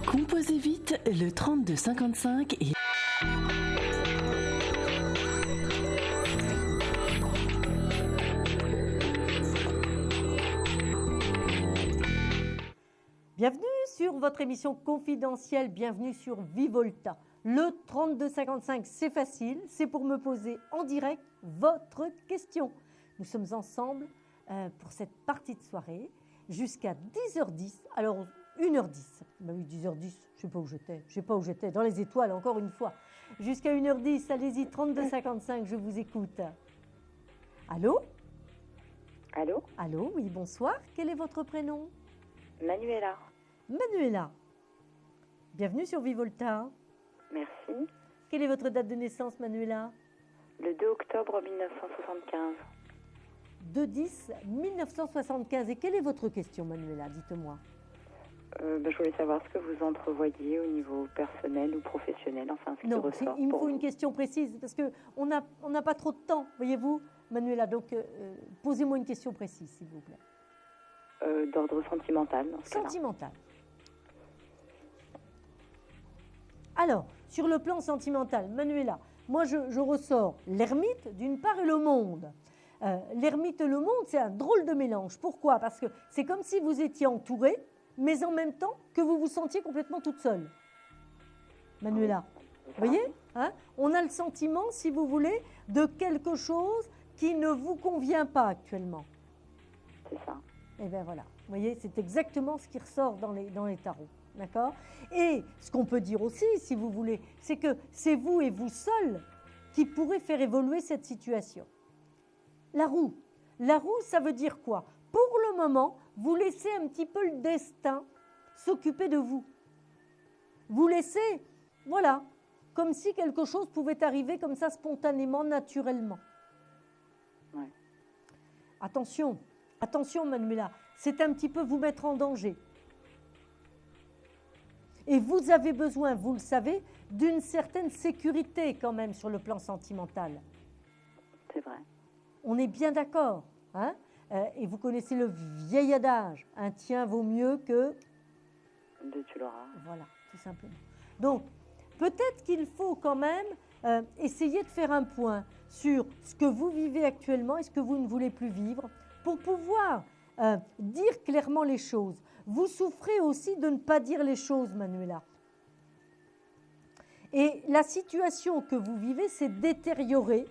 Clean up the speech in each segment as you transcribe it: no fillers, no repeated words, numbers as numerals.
Composez vite le 3255 et... Bienvenue sur votre émission confidentielle, bienvenue sur Vivolta. Le 3255, c'est facile, c'est pour me poser en direct votre question. Nous sommes ensemble pour cette partie de soirée jusqu'à 10h10. Alors 1h10, bah oui 10h10, je sais pas où j'étais, dans les étoiles encore une fois. Jusqu'à 1h10, allez-y, 3255, je vous écoute. Allô? Allô? Allô, oui, bonsoir, quel est votre prénom? Manuela. Manuela, bienvenue sur Vivolta. Merci. Quelle est votre date de naissance, Manuela? Le 2 octobre 1975. 2-10-1975. Et quelle est votre question, Manuela? Dites-moi. Je voulais savoir ce que vous entrevoyez au niveau personnel ou professionnel, enfin ce qui Non, ressort il me pour faut vous. une question précise parce qu'on n'a pas trop de temps, voyez-vous, Manuela. Donc, posez-moi une question précise, s'il vous plaît. D'ordre sentimental, dans ce cas-là. Sentimental. Alors, sur le plan sentimental, Manuela, moi je ressors l'ermite d'une part et le monde. L'ermite et le monde, c'est un drôle de mélange. Pourquoi? Parce que c'est comme si vous étiez entourée, mais en même temps que vous vous sentiez complètement toute seule. Manuela, vous voyez, hein? On a le sentiment, si vous voulez, de quelque chose qui ne vous convient pas actuellement. C'est ça. Et bien voilà, vous voyez, c'est exactement ce qui ressort dans les tarots, d'accord? Et ce qu'on peut dire aussi, si vous voulez, c'est que c'est vous et vous seul qui pourrez faire évoluer cette situation. La roue, ça veut dire quoi? Pour le moment, vous laissez un petit peu le destin s'occuper de vous. Vous laissez, voilà, comme si quelque chose pouvait arriver comme ça spontanément, naturellement. Ouais. Attention, Manuela, c'est un petit peu vous mettre en danger. Et vous avez besoin, vous le savez, d'une certaine sécurité quand même sur le plan sentimental. C'est vrai. On est bien d'accord, hein? Et vous connaissez le vieil adage, un tien vaut mieux que... Deux, tu l'auras. Voilà, tout simplement. Donc, peut-être qu'il faut quand même essayer de faire un point sur ce que vous vivez actuellement et ce que vous ne voulez plus vivre pour pouvoir dire clairement les choses. Vous souffrez aussi de ne pas dire les choses, Manuela. Et la situation que vous vivez s'est détériorée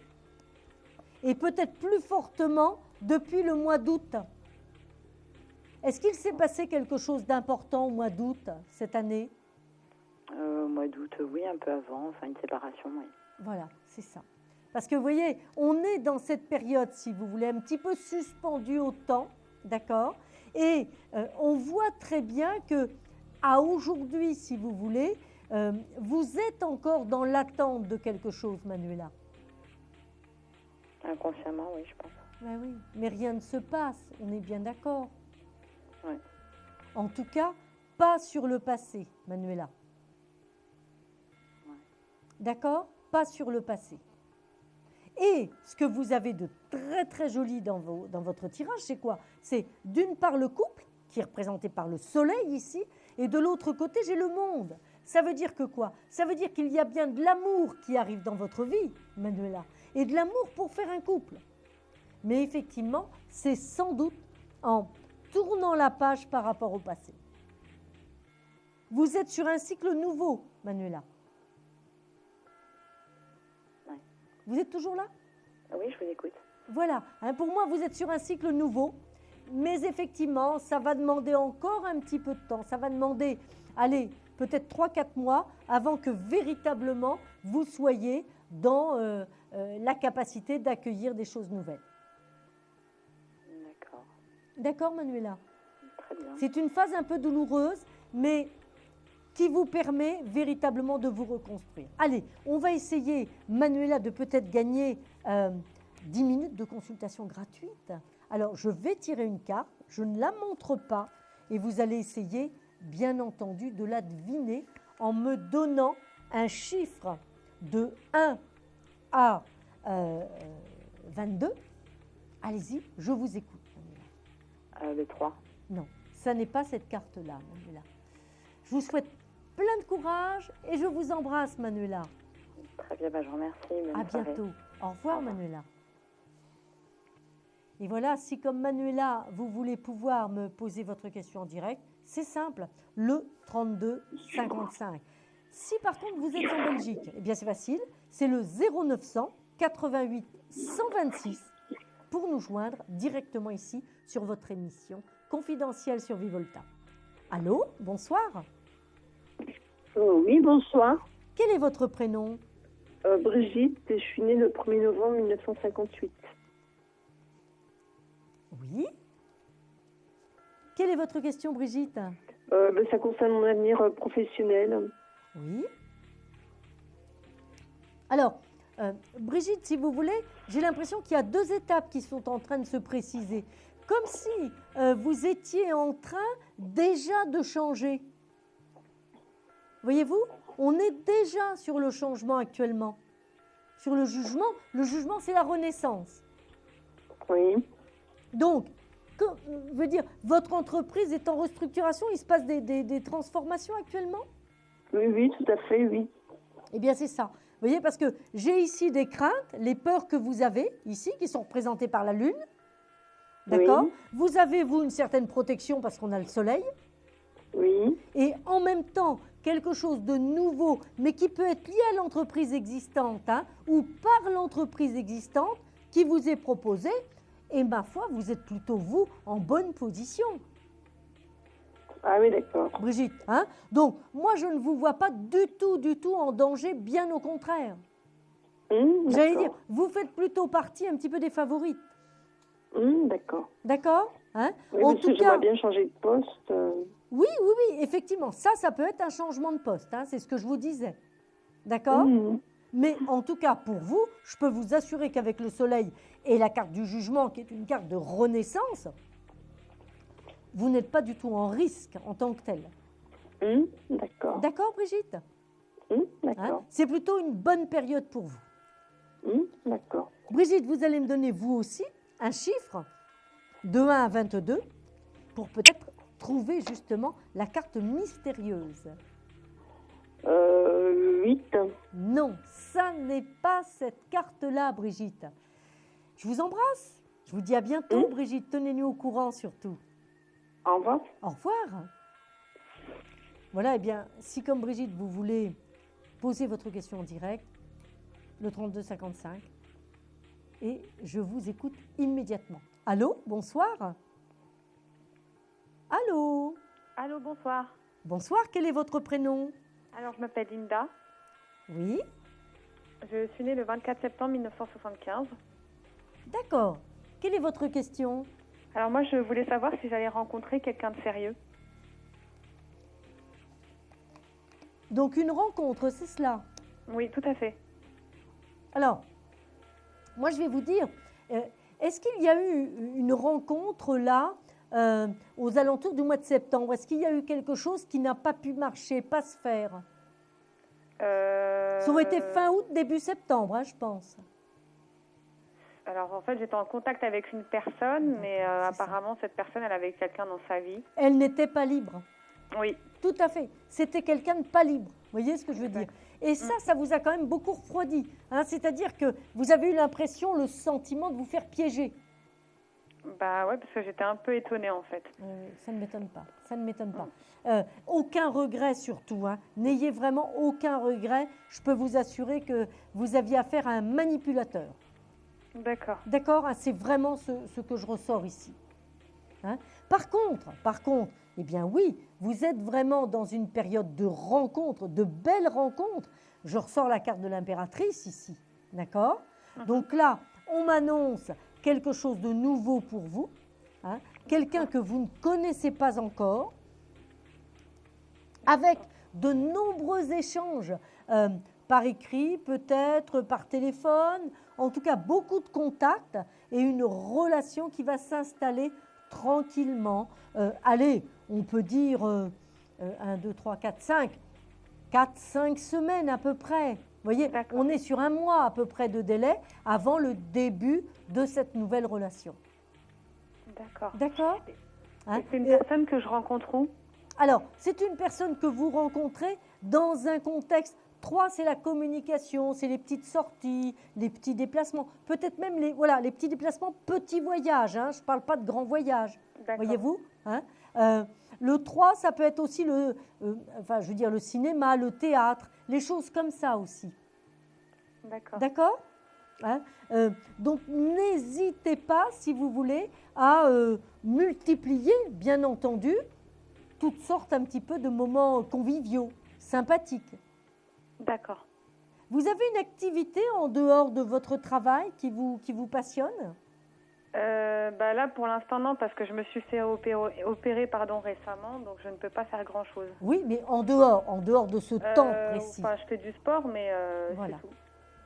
et peut-être plus fortement depuis le mois d'août. Est-ce qu'il s'est passé quelque chose d'important au mois d'août cette année? Au mois d'août, oui, un peu avant, enfin une séparation, oui. Voilà, c'est ça. Parce que vous voyez, on est dans cette période, si vous voulez, un petit peu suspendue au temps, d'accord? Et on voit très bien que à aujourd'hui, si vous voulez, vous êtes encore dans l'attente de quelque chose, Manuela. Inconsciemment, oui, je pense. Ben oui, mais rien ne se passe, on est bien d'accord. Ouais. En tout cas, pas sur le passé, Manuela. Ouais. D'accord? Pas sur le passé. Et ce que vous avez de très très joli dans votre tirage, c'est quoi? C'est d'une part le couple, qui est représenté par le soleil ici, et de l'autre côté, j'ai le monde. Ça veut dire que quoi? Ça veut dire qu'il y a bien de l'amour qui arrive dans votre vie, Manuela, et de l'amour pour faire un couple. Mais effectivement, c'est sans doute en tournant la page par rapport au passé. Vous êtes sur un cycle nouveau, Manuela. Ouais. Vous êtes toujours là? Oui, je vous écoute. Voilà, hein, pour moi, vous êtes sur un cycle nouveau, mais effectivement, ça va demander encore un petit peu de temps. Ça va demander, allez, peut-être 3-4 mois avant que véritablement vous soyez dans la capacité d'accueillir des choses nouvelles. D'accord. D'accord, Manuela? Très bien. C'est une phase un peu douloureuse, mais qui vous permet véritablement de vous reconstruire. Allez, on va essayer, Manuela, de peut-être gagner 10 minutes de consultation gratuite. Alors, je vais tirer une carte, je ne la montre pas, et vous allez essayer, bien entendu, de la deviner en me donnant un chiffre de 1 à 22. Allez-y, je vous écoute, Manuela. Les 3. Non, ça n'est pas cette carte-là, Manuela. Je vous souhaite plein de courage et je vous embrasse, Manuela. Très bien, je vous remercie. Bonne À soirée. bientôt. Au revoir, Au revoir. Manuela. Et voilà, si comme Manuela, vous voulez pouvoir me poser votre question en direct, c'est simple, le 32 55. Si par contre vous êtes en Belgique, eh bien c'est facile, c'est le 0900 88 126 pour nous joindre directement ici sur votre émission confidentielle sur Vivolta. Allô, bonsoir. Oui, bonsoir. Quel est votre prénom? Brigitte, je suis née le 1er novembre 1958. Oui. Quelle est votre question, Brigitte? Ça concerne mon avenir professionnel. Oui. Alors, Brigitte, si vous voulez, j'ai l'impression qu'il y a deux étapes qui sont en train de se préciser. Comme si vous étiez en train déjà de changer. Voyez-vous, on est déjà sur le changement actuellement. Sur le jugement, c'est la renaissance. Oui. Donc, veut dire, votre entreprise est en restructuration, il se passe des transformations actuellement? Oui, tout à fait, oui. Eh bien, c'est ça. Vous voyez, parce que j'ai ici des craintes, les peurs que vous avez ici, qui sont représentées par la Lune. D'accord? Oui. Vous avez, vous, une certaine protection parce qu'on a le Soleil. Oui. Et en même temps, quelque chose de nouveau, mais qui peut être lié à l'entreprise existante, hein, ou par l'entreprise existante qui vous est proposée. Et ma foi, vous êtes plutôt, vous, en bonne position. Ah oui, d'accord. Brigitte, hein? Donc, moi, je ne vous vois pas du tout en danger, bien au contraire. J'allais dire, vous faites plutôt partie un petit peu des favorites. D'accord. D'accord? Hein? Oui, En parce que tout cas, j'aimerais bien changer de poste. oui, effectivement, ça peut être un changement de poste, hein, c'est ce que je vous disais. D'accord? Mais en tout cas, pour vous, je peux vous assurer qu'avec le soleil et la carte du jugement, qui est une carte de renaissance, vous n'êtes pas du tout en risque en tant que tel. D'accord. D'accord, Brigitte? D'accord. Hein? C'est plutôt une bonne période pour vous. D'accord. Brigitte, vous allez me donner, vous aussi, un chiffre de 1 à 22 pour peut-être trouver justement la carte mystérieuse. 8. Non, ça n'est pas cette carte-là, Brigitte. Je vous embrasse. Je vous dis à bientôt, Brigitte. Tenez-nous au courant surtout. Au revoir. Au revoir. Voilà, eh bien, si comme Brigitte, vous voulez poser votre question en direct, le 32 55, et je vous écoute immédiatement. Allô, bonsoir. Allô. Allô, bonsoir. Bonsoir, quel est votre prénom? Alors, je m'appelle Linda. Oui, Je suis née le 24 septembre 1975. d'accord. Quelle est votre question? Alors, moi, je voulais savoir si j'allais rencontrer quelqu'un de sérieux. Donc une rencontre, c'est cela? Oui, tout à fait. Alors, moi je vais vous dire, est-ce qu'il y a eu une rencontre là, aux alentours du mois de septembre? Est-ce qu'il y a eu quelque chose qui n'a pas pu marcher, pas se faire? Ça aurait été fin août, début septembre, hein, je pense. Alors, en fait, j'étais en contact avec une personne, mais c'est ça. apparemment, cette personne, elle avait quelqu'un dans sa vie. Elle n'était pas libre. Oui, Tout à fait. C'était quelqu'un de pas libre. Vous voyez ce que je veux dire? Et ça vous a quand même beaucoup refroidi. Hein? C'est-à-dire que vous avez eu l'impression, le sentiment de vous faire piéger. bah ouais, parce que j'étais un peu étonnée, en fait. Ça ne m'étonne pas. Ça ne m'étonne pas. Aucun regret surtout. Hein. N'ayez vraiment aucun regret. Je peux vous assurer que vous aviez affaire à un manipulateur. D'accord. D'accord? Hein, c'est vraiment ce que je ressors ici. Hein? Par contre, eh bien oui, vous êtes vraiment dans une période de rencontres, de belles rencontres. Je ressors la carte de l'impératrice ici. D'accord? Donc là, on m'annonce quelque chose de nouveau pour vous. Hein? Quelqu'un que vous ne connaissez pas encore, avec de nombreux échanges par écrit, peut-être par téléphone, en tout cas beaucoup de contacts et une relation qui va s'installer tranquillement. Allez, on peut dire 1, 2, 3, 4, 5, 4-5 semaines à peu près. Vous voyez, D'accord. on est sur un mois à peu près de délai avant le début de cette nouvelle relation. D'accord. D'accord? Hein? C'est une personne que je rencontre où? Alors, c'est une personne que vous rencontrez dans un contexte. 3, c'est la communication, c'est les petites sorties, les petits déplacements, peut-être même les petits déplacements, petits voyages. Hein, je ne parle pas de grands voyages, D'accord. voyez-vous, hein. Le 3, ça peut être aussi le cinéma, le théâtre, les choses comme ça aussi. D'accord. D'accord, hein. Donc, n'hésitez pas, si vous voulez, à multiplier, bien entendu, toutes sortes un petit peu de moments conviviaux, sympathiques. D'accord. Vous avez une activité en dehors de votre travail qui vous passionne? Là, pour l'instant, non, parce que je me suis fait opérer récemment, donc je ne peux pas faire grand-chose. Oui, mais en dehors de ce temps précis. Enfin, je fais du sport, mais Voilà. c'est tout.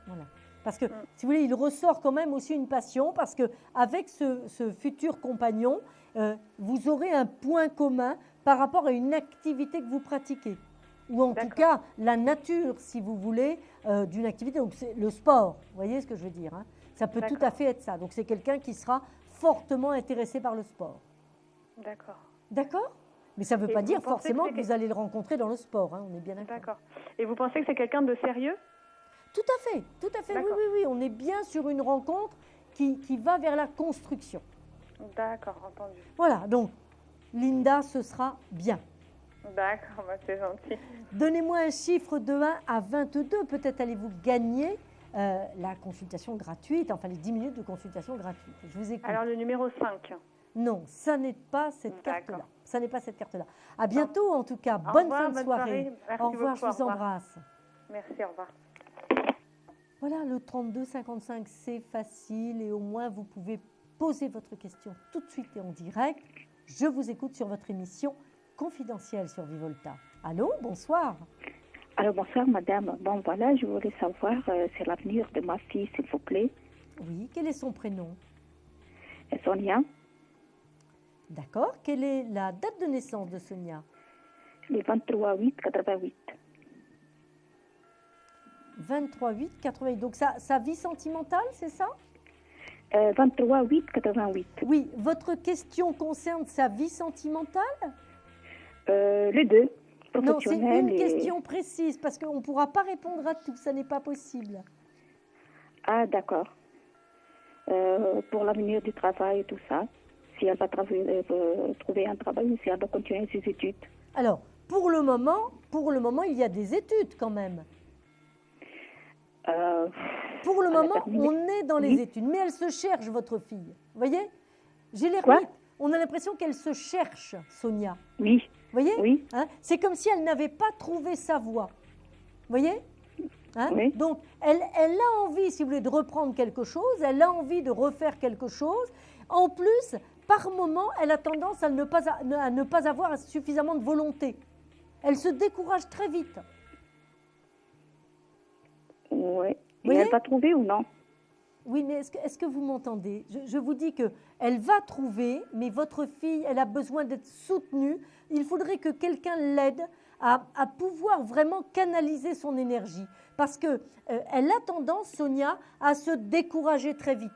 Voilà. Parce que, si vous voulez, il ressort quand même aussi une passion, parce qu'avec ce futur compagnon, vous aurez un point commun par rapport à une activité que vous pratiquez. Ou en tout cas, la nature, si vous voulez, d'une activité. Donc, c'est le sport. Vous voyez ce que je veux dire, hein? Ça peut tout à fait être ça. Donc, c'est quelqu'un qui sera fortement intéressé par le sport. D'accord. D'accord? Mais ça ne veut Et pas vous dire pensez forcément que que vous allez le rencontrer dans le sport. Hein, on est bien d'accord. D'accord. Et vous pensez que c'est quelqu'un de sérieux? Tout à fait. Oui. On est bien sur une rencontre qui va vers la construction. D'accord, entendu. Voilà, donc, Linda, ce sera bien. D'accord, c'est gentil. Donnez-moi un chiffre de 1 à 22. Peut-être allez-vous gagner la consultation gratuite, enfin les 10 minutes de consultation gratuite. Je vous écoute. Alors, le numéro 5. Non, ça n'est pas cette carte-là. Ça n'est pas cette carte-là. À bientôt, en tout cas. Au Bonne revoir, fin de bonne soirée. soirée. Merci Au revoir, beaucoup, je au vous revoir. embrasse. Merci, au revoir. Voilà, le 32-55, c'est facile et au moins vous pouvez poser votre question tout de suite et en direct. Je vous écoute sur votre émission confidentielle sur Vivolta. Allô, bonsoir. Alors bonsoir madame. Bon voilà, je voulais savoir c'est l'avenir de ma fille s'il vous plaît. Oui, quel est son prénom? Sonia, D'accord, quelle est la date de naissance de Sonia? le 23/8/88. 23-8-88, donc sa vie sentimentale, c'est ça? 23/8/88. Oui, votre question concerne sa vie sentimentale? Les deux, Non, c'est professionnels une question précise, parce qu'on ne pourra pas répondre à tout, ça n'est pas possible. Ah d'accord. Pour l'avenir du travail et tout ça, si elle va trouver un travail ou si elle va continuer ses études. Alors, pour le moment, il y a des études quand même. Pour le elle a moment, terminé. on est dans les Oui. études, mais elle se cherche, votre fille. Vous voyez? J'ai l'air Quoi? vite. On a l'impression qu'elle se cherche, Sonia. Oui, Vous voyez? oui, Hein, c'est comme si elle n'avait pas trouvé sa voie. Vous voyez? Hein? Oui. Donc, elle a envie, si vous voulez, de reprendre quelque chose, elle a envie de refaire quelque chose. En plus, par moment, elle a tendance à ne pas avoir suffisamment de volonté. Elle se décourage très vite. oui. Et voyez? elle va trouver ou non? Oui, mais est-ce que vous m'entendez? Je vous dis qu'elle va trouver, mais votre fille, elle a besoin d'être soutenue. Il faudrait que quelqu'un l'aide à pouvoir vraiment canaliser son énergie. Parce qu'elle a tendance, Sonia, à se décourager très vite.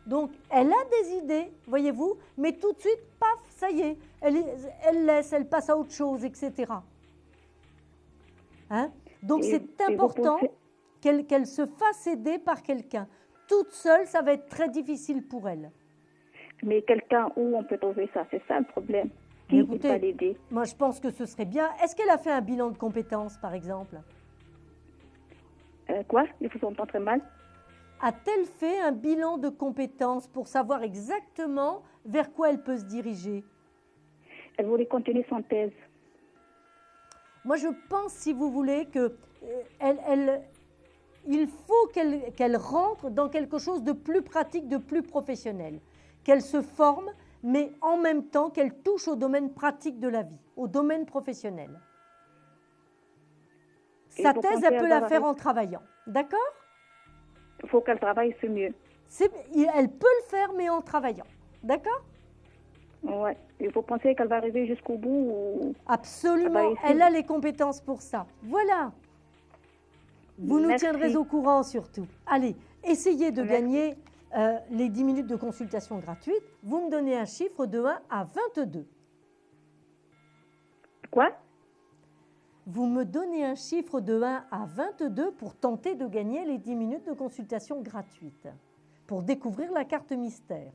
Donc, elle a des idées, voyez-vous, mais tout de suite, paf, ça y est, elle laisse, elle passe à autre chose, etc. Hein? Donc, Et c'est vous important pensez- qu'elle se fasse aider par quelqu'un. Toute seule, ça va être très difficile pour elle. Mais quelqu'un où on peut trouver ça, c'est ça le problème. Qui Écoutez, va l'aider? Moi, je pense que ce serait bien. Est-ce qu'elle a fait un bilan de compétences, par exemple? Quoi? Je vous entends très mal. A-t-elle fait un bilan de compétences pour savoir exactement vers quoi elle peut se diriger? Elle voulait continuer son thèse. Moi, je pense, si vous voulez, que il faut qu'elle rentre dans quelque chose de plus pratique, de plus professionnel. Qu'elle se forme, mais en même temps qu'elle touche au domaine pratique de la vie, au domaine professionnel. Et Sa vous thèse, pensez elle peut la avoir faire arrêté? en travaillant. D'accord? Il faut qu'elle travaille, c'est mieux. Elle peut le faire, mais en travaillant. D'accord? Ouais. Et vous pensez qu'elle va arriver jusqu'au bout ou... Absolument. Ah bah, ici- Elle a les compétences pour ça. Voilà. Vous nous Merci. tiendrez au courant surtout. Allez, essayez de Merci. gagner les 10 minutes de consultation gratuite. Vous me donnez un chiffre de 1 à 22. Quoi? Vous me donnez un chiffre de 1 à 22 pour tenter de gagner les 10 minutes de consultation gratuite, pour découvrir la carte mystère.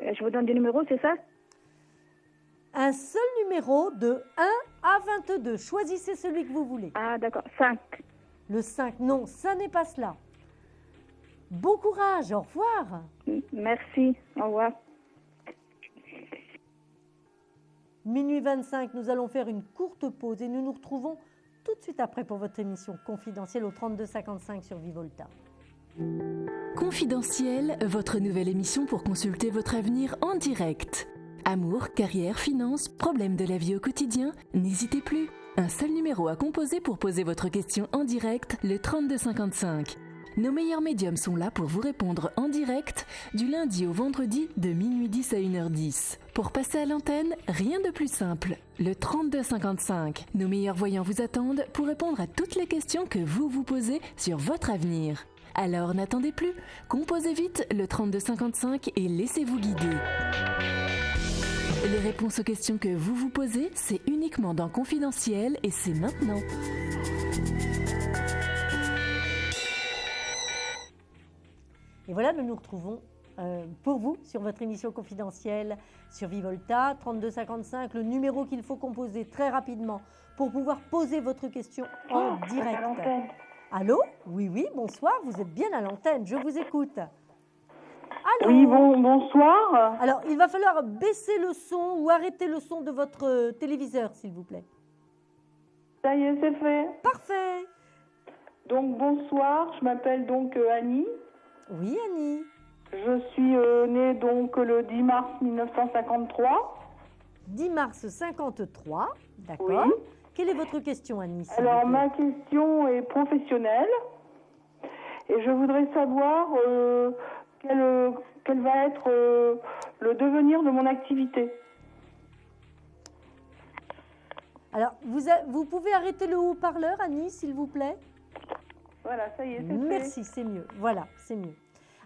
Je vous donne des numéros, c'est ça? Un seul numéro de 1 à 22. Choisissez celui que vous voulez. Ah, d'accord. 5. Le 5, non, ça n'est pas cela. Bon courage, au revoir. Merci. Au revoir. Minuit 25, nous allons faire une courte pause et nous nous retrouvons tout de suite après pour votre émission confidentielle au 3255 sur Vivolta. Confidentiel, votre nouvelle émission pour consulter votre avenir en direct. Amour, carrière, finances, problèmes de la vie au quotidien, n'hésitez plus. Un seul numéro à composer pour poser votre question en direct, le 3255. Nos meilleurs médiums sont là pour vous répondre en direct du lundi au vendredi de minuit 10 à 1h10. Pour passer à l'antenne, rien de plus simple. Le 3255. Nos meilleurs voyants vous attendent pour répondre à toutes les questions que vous vous posez sur votre avenir. Alors n'attendez plus, composez vite le 3255 et laissez-vous guider. Les réponses aux questions que vous vous posez, c'est uniquement dans Confidentiel et c'est maintenant. Et voilà, nous nous retrouvons pour vous sur votre émission confidentielle sur Vivolta, 3255, le numéro qu'il faut composer très rapidement pour pouvoir poser votre question en direct. Allô? Oui, oui, bonsoir, vous êtes bien à l'antenne, je vous écoute. Allô? Oui, bonsoir. Alors, il va falloir baisser le son ou arrêter le son de votre téléviseur, s'il vous plaît. Ça y est, c'est fait. Parfait. Donc, bonsoir, je m'appelle donc Annie. Oui, Annie. Je suis née donc le 10 mars 1953. 10 mars 53, d'accord. Oui. Quelle est votre question, Annie? Alors, ma question est professionnelle. Et je voudrais savoir quel va être le devenir de mon activité. Alors, vous pouvez arrêter le haut-parleur, Annie, s'il vous plaît? Voilà, ça y est, c'est fait. Merci, c'est mieux. Voilà, c'est mieux.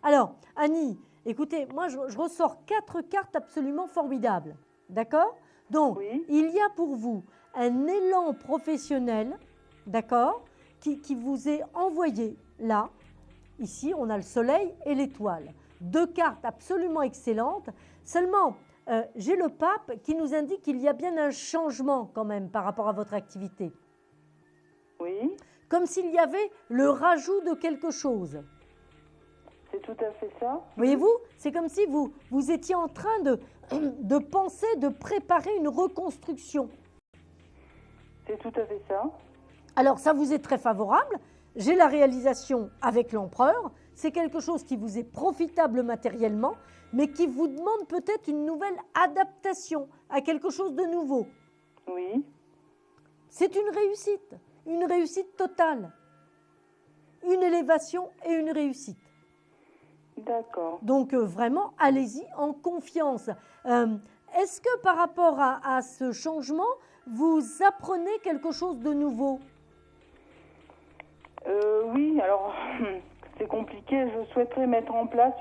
Alors, Annie, écoutez, moi, je ressors 4 cartes absolument formidables. D'accord? Donc, Oui. il y a pour vous un élan professionnel, d'accord, qui vous est envoyé là. Ici, on a le soleil et l'étoile. 2 cartes absolument excellentes. Seulement, j'ai le pape qui nous indique qu'il y a bien un changement quand même par rapport à votre activité. Oui, Comme s'il y avait le rajout de quelque chose. c'est tout à fait ça. Voyez-vous, c'est comme si vous étiez en train de penser, de préparer une reconstruction. C'est tout à fait ça. Alors, ça vous est très favorable. J'ai la réalisation avec l'empereur. C'est quelque chose qui vous est profitable matériellement, mais qui vous demande peut-être une nouvelle adaptation à quelque chose de nouveau. Oui, C'est une réussite totale. Une élévation et une réussite. d'accord. Donc vraiment, allez-y en confiance. Est-ce que par rapport à ce changement, vous apprenez quelque chose de nouveau? Oui, alors c'est compliqué. Je souhaiterais mettre en place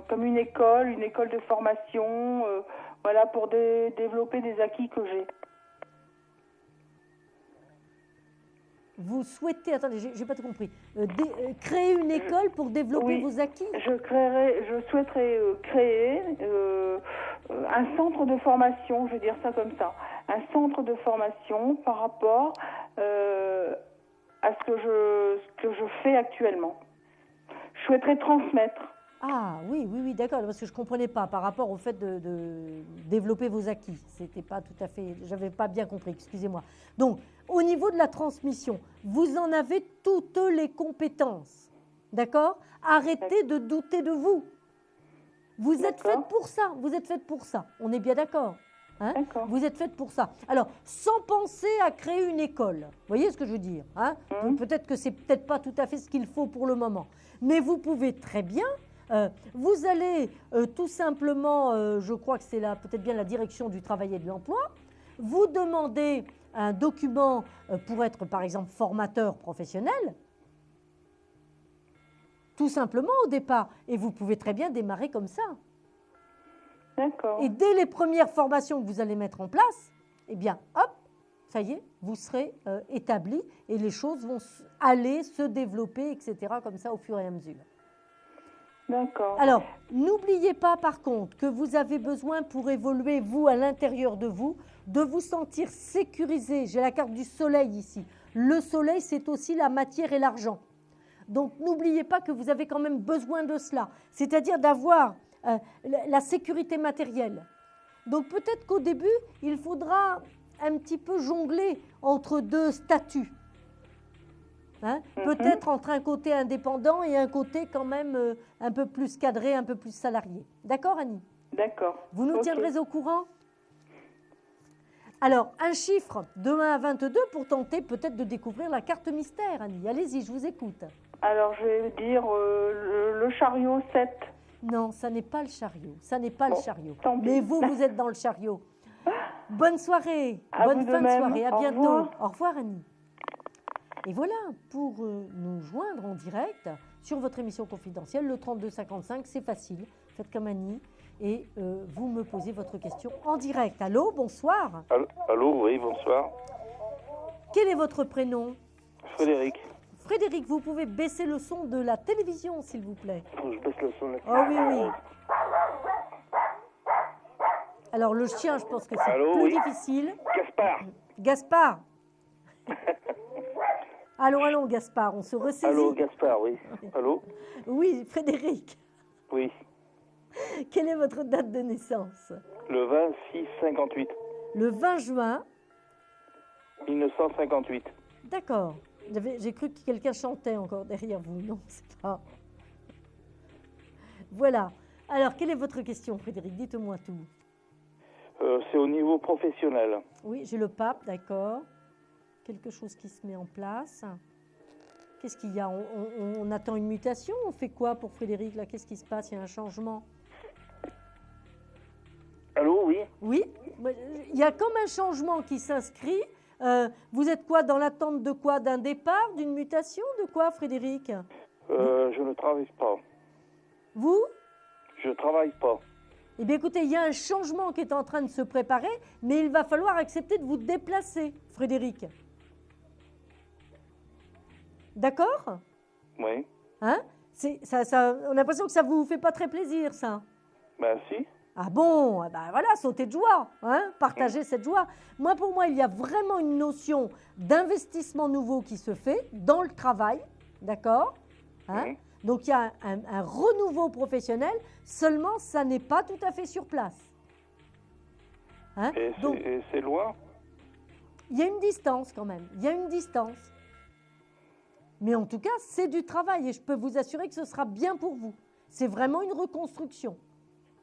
comme une école de formation, voilà, pour développer des acquis que j'ai. Vous souhaitez, attendez, j'ai pas tout compris, créer une école pour développer Oui. vos acquis? Je souhaiterais créer un centre de formation, je vais dire ça comme ça, un centre de formation par rapport à ce que je fais actuellement. Je souhaiterais transmettre. Ah oui, d'accord, parce que je ne comprenais pas par rapport au fait de développer vos acquis. C'était pas tout à fait, j'avais pas bien compris, excusez-moi. Donc, au niveau de la transmission, vous en avez toutes les compétences, d'accord? Arrêtez de douter de vous. Vous êtes faite pour ça, on est bien d'accord, hein? D'accord. Vous êtes faite pour ça. Alors, sans penser à créer une école, vous voyez ce que je veux dire, hein? Peut-être que c'est peut-être pas tout à fait ce qu'il faut pour le moment, mais vous pouvez très bien. Vous allez tout simplement, je crois que c'est peut-être bien la direction du travail et de l'emploi, vous demandez un document pour être par exemple formateur professionnel, tout simplement au départ, et vous pouvez très bien démarrer comme ça. D'accord. Et dès les premières formations que vous allez mettre en place, eh bien, hop, ça y est, vous serez établi et les choses vont aller se développer, etc., comme ça, au fur et à mesure. D'accord. Alors, n'oubliez pas, par contre, que vous avez besoin, pour évoluer, vous, à l'intérieur de vous sentir sécurisé. J'ai la carte du soleil ici. Le soleil, c'est aussi la matière et l'argent. Donc, n'oubliez pas que vous avez quand même besoin de cela, c'est-à-dire d'avoir la sécurité matérielle. Donc, peut-être qu'au début, il faudra un petit peu jongler entre deux statuts. Hein? Peut-être entre un côté indépendant et un côté quand même un peu plus cadré, un peu plus salarié. D'accord, Annie? D'accord. Vous nous Ok. tiendrez au courant? Alors, un chiffre de 1 à 22 pour tenter peut-être de découvrir la carte mystère, Annie. Allez-y, je vous écoute. Alors, je vais dire le chariot 7. Non, ça n'est pas le chariot. Ça n'est pas le Bon, chariot. tant pis. Mais vous, vous êtes dans le chariot. Bonne soirée. À Bonne vous de fin de même. soirée. À Au bientôt. revoir. Au revoir, Annie. Et voilà, pour nous joindre en direct sur votre émission confidentielle, le 3255, c'est facile. Faites comme Annie et vous me posez votre question en direct. Allô, bonsoir. Allô, oui, bonsoir. Quel est votre prénom? Frédéric. Frédéric, vous pouvez baisser le son de la télévision, s'il vous plaît. Faut que je baisse le son. Oh oui, oui. Alors, le chien, je pense que c'est Allô, plus oui. difficile. Gaspard. Gaspard. Allons, Gaspard, on se ressaisit. Allô, Gaspard, oui. Allô. Oui, Frédéric. Oui. Quelle est votre date de naissance? Le 26-58. Le 20 juin. 1958. D'accord. J'ai cru que quelqu'un chantait encore derrière vous. Non, c'est pas. Voilà. Alors, quelle est votre question, Frédéric? Dites-moi tout. C'est au niveau professionnel. Oui, j'ai le pape, d'accord. Quelque chose qui se met en place. Qu'est-ce qu'il y a? On attend une mutation? On fait quoi pour Frédéric là? Qu'est-ce qui se passe? Il y a un changement? Allô, oui. Oui, il y a comme un changement qui s'inscrit. Vous êtes quoi? Dans l'attente de quoi? D'un départ? D'une mutation? De quoi, Frédéric? Je ne travaille pas. Vous? Je travaille pas. Eh bien, écoutez, il y a un changement qui est en train de se préparer, mais il va falloir accepter de vous déplacer, Frédéric. D'accord? Oui. Hein? On a l'impression que ça vous fait pas très plaisir, ça. Ben si. Ah bon? Eh ben voilà, sautez de joie, hein? Partagez cette joie. Moi, pour moi, il y a vraiment une notion d'investissement nouveau qui se fait dans le travail, d'accord? Hein? Donc, il y a un renouveau professionnel, seulement, ça n'est pas tout à fait sur place. Hein? Et Donc, c'est loin. il y a une distance quand même, il y a une distance. Mais en tout cas, c'est du travail et je peux vous assurer que ce sera bien pour vous. C'est vraiment une reconstruction.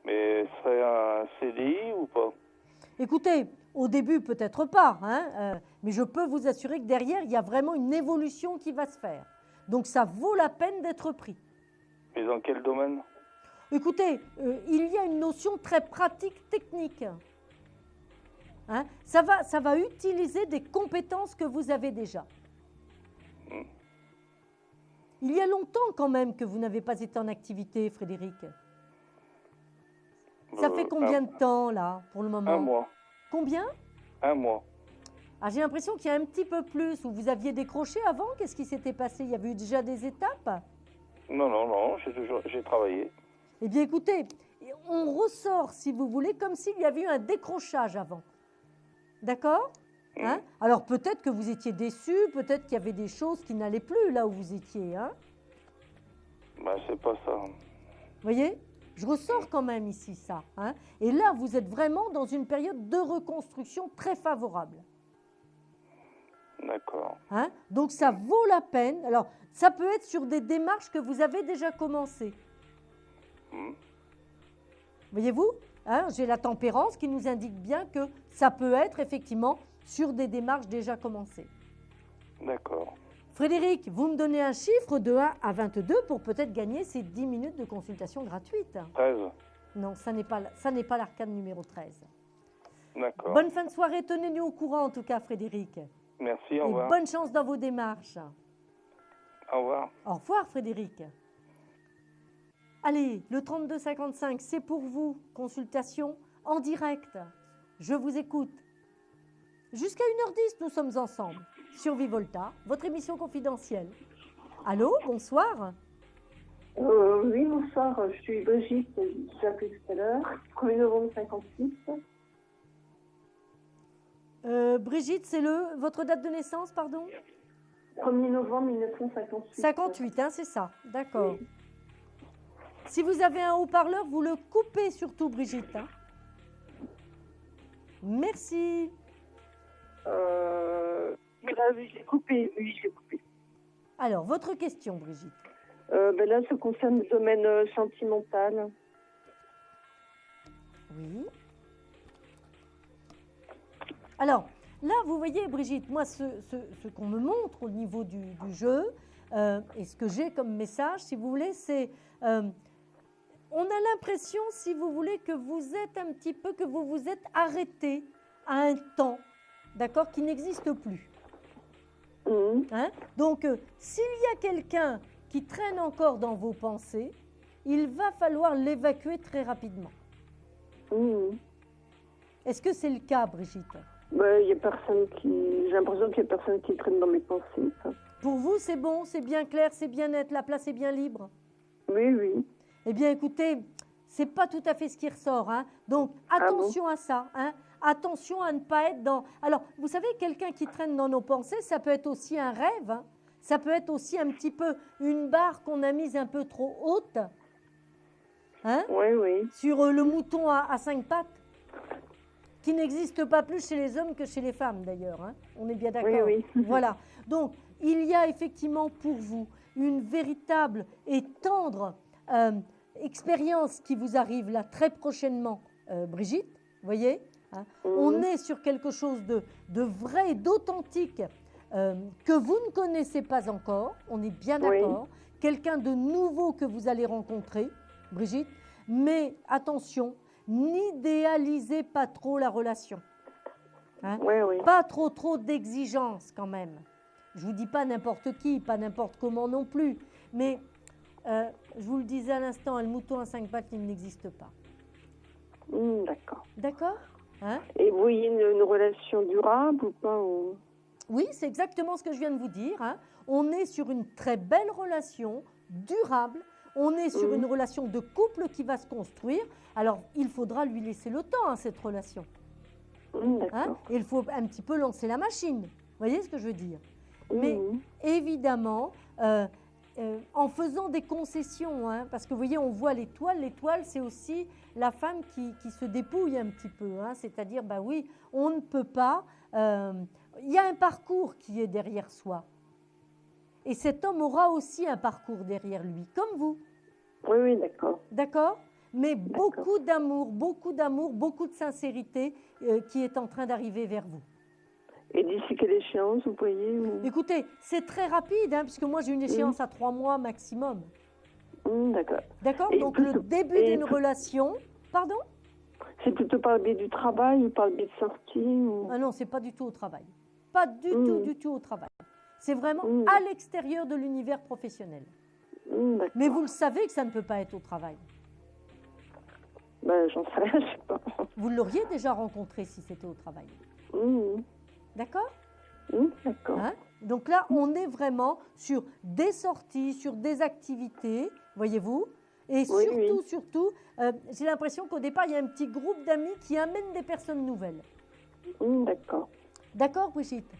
Mais ce serait un CDI ou pas? Écoutez, au début, peut-être pas, hein, mais je peux vous assurer que derrière, il y a vraiment une évolution qui va se faire. Donc, ça vaut la peine d'être pris. Mais dans quel domaine? Écoutez, il y a une notion très pratique, technique. Hein, ça va utiliser des compétences que vous avez déjà. Il y a longtemps quand même que vous n'avez pas été en activité, Frédéric. Ça fait combien de temps, là, pour le moment? 1 mois. Combien? 1 mois. Ah, j'ai l'impression qu'il y a un petit peu plus. Où vous aviez décroché avant? Qu'est-ce qui s'était passé? Il y avait eu déjà des étapes? Non, j'ai travaillé. Eh bien, écoutez, on ressort, si vous voulez, comme s'il y avait eu un décrochage avant. D'accord? Hein? Alors, peut-être que vous étiez déçu, peut-être qu'il y avait des choses qui n'allaient plus là où vous étiez. Hein? Ben, c'est pas ça. Vous voyez? Je ressors quand même ici ça. Hein? Et là, vous êtes vraiment dans une période de reconstruction très favorable. D'accord. Hein? Donc, ça vaut la peine. Alors, ça peut être sur des démarches que vous avez déjà commencées. Voyez-vous? Hein? J'ai la tempérance qui nous indique bien que ça peut être effectivement sur des démarches déjà commencées. D'accord. Frédéric, vous me donnez un chiffre de 1 à 22 pour peut-être gagner ces 10 minutes de consultation gratuite. 13. Non, ça n'est pas l'arcade numéro 13. D'accord. Bonne fin de soirée, tenez-nous au courant en tout cas, Frédéric. Merci, au Et revoir. bonne chance dans vos démarches. Au revoir. Au revoir, Frédéric. allez, le 3255, c'est pour vous. Consultation en direct. Je vous écoute. Jusqu'à 1h10, nous sommes ensemble sur Vivolta, votre émission confidentielle. Allô, bonsoir. Oui, bonsoir, je suis Brigitte, j'ai appelé tout à l'heure, 1er novembre 56. Brigitte, c'est votre date de naissance, pardon? 1er novembre 1958. 58, hein, c'est ça, d'accord. Oui. Si vous avez un haut-parleur, vous le coupez surtout, Brigitte. Hein. Merci. Oui, je l'ai coupé, Alors, votre question, Brigitte. Là, ça concerne le domaine sentimental. Oui. Alors, là, vous voyez, Brigitte, moi, ce qu'on me montre au niveau du jeu, et ce que j'ai comme message, si vous voulez, c'est... on a l'impression, si vous voulez, que vous êtes un petit peu, que vous vous êtes arrêté à un temps, d'accord, qui n'existe plus. Hein? Donc, s'il y a quelqu'un qui traîne encore dans vos pensées, il va falloir l'évacuer très rapidement. Est-ce que c'est le cas, Brigitte? Il y a personne qui... J'ai l'impression qu'il n'y a personne qui traîne dans mes pensées. Ça. Pour vous, c'est bon, c'est bien clair, c'est bien net, la place est bien libre? Oui. Eh bien, écoutez, c'est pas tout à fait ce qui ressort. Hein. Donc, attention à ça. Hein. Attention à ne pas être dans... Alors, vous savez, quelqu'un qui traîne dans nos pensées, ça peut être aussi un rêve. Hein. Ça peut être aussi un petit peu une barre qu'on a mise un peu trop haute. Hein. Oui. Sur le mouton à 5 pattes, qui n'existe pas plus chez les hommes que chez les femmes, d'ailleurs. Hein. On est bien d'accord. Oui. Voilà. Donc, il y a effectivement pour vous une véritable et tendre expérience qui vous arrive là très prochainement, Brigitte. Vous voyez, hein. On est sur quelque chose de vrai et d'authentique que vous ne connaissez pas encore. On est bien d'accord. Quelqu'un de nouveau que vous allez rencontrer, Brigitte. Mais attention, n'idéalisez pas trop la relation. Hein. Pas trop d'exigences quand même. Je ne vous dis pas n'importe qui, pas n'importe comment non plus. Mais je vous le disais à l'instant, un mouton à 5 pattes, il n'existe pas. D'accord. D'accord, hein? Et vous voyez une relation durable ou pas Oui, c'est exactement ce que je viens de vous dire. Hein. On est sur une très belle relation, durable. On est sur une relation de couple qui va se construire. Alors, il faudra lui laisser le temps à cette relation. Hein? Il faut un petit peu lancer la machine. Vous voyez ce que je veux dire? Mais évidemment, en faisant des concessions, hein, parce que vous voyez, on voit l'étoile. L'étoile, c'est aussi la femme qui se dépouille un petit peu. Hein, c'est-à-dire, bah oui, on ne peut pas... Il y a un parcours qui est derrière soi. Et cet homme aura aussi un parcours derrière lui, comme vous. Oui, d'accord. D'accord? Mais beaucoup d'amour, beaucoup de sincérité qui est en train d'arriver vers vous. Et d'ici quelle échéance, vous voyez Écoutez, c'est très rapide, hein, puisque moi j'ai une échéance à 3 mois maximum. D'accord. D'accord? Donc le début d'une relation... Pardon? C'est plutôt par le biais du travail ou par le biais de sortie Ah non, c'est pas du tout au travail. Pas du tout au travail. C'est vraiment à l'extérieur de l'univers professionnel. Mais vous le savez que ça ne peut pas être au travail. J'en sais rien, je sais pas. Vous l'auriez déjà rencontré si c'était au travail. D'accord? D'accord. Hein? Donc là, on est vraiment sur des sorties, sur des activités, voyez-vous. Et surtout, j'ai l'impression qu'au départ, il y a un petit groupe d'amis qui amènent des personnes nouvelles. D'accord. D'accord, Brigitte?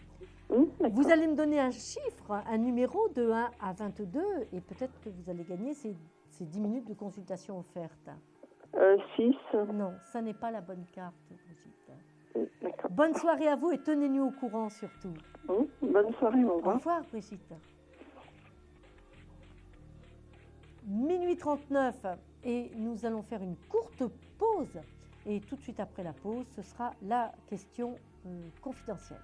Vous allez me donner un chiffre, un numéro de 1 à 22 et peut-être que vous allez gagner ces 10 minutes de consultation offerte. 6. Non, ça n'est pas la bonne carte, Brigitte. D'accord. Bonne soirée à vous et tenez-nous au courant surtout. Bonne soirée, au revoir. Au revoir, Brigitte. Minuit 39 et nous allons faire une courte pause. Et tout de suite après la pause, ce sera la question confidentielle.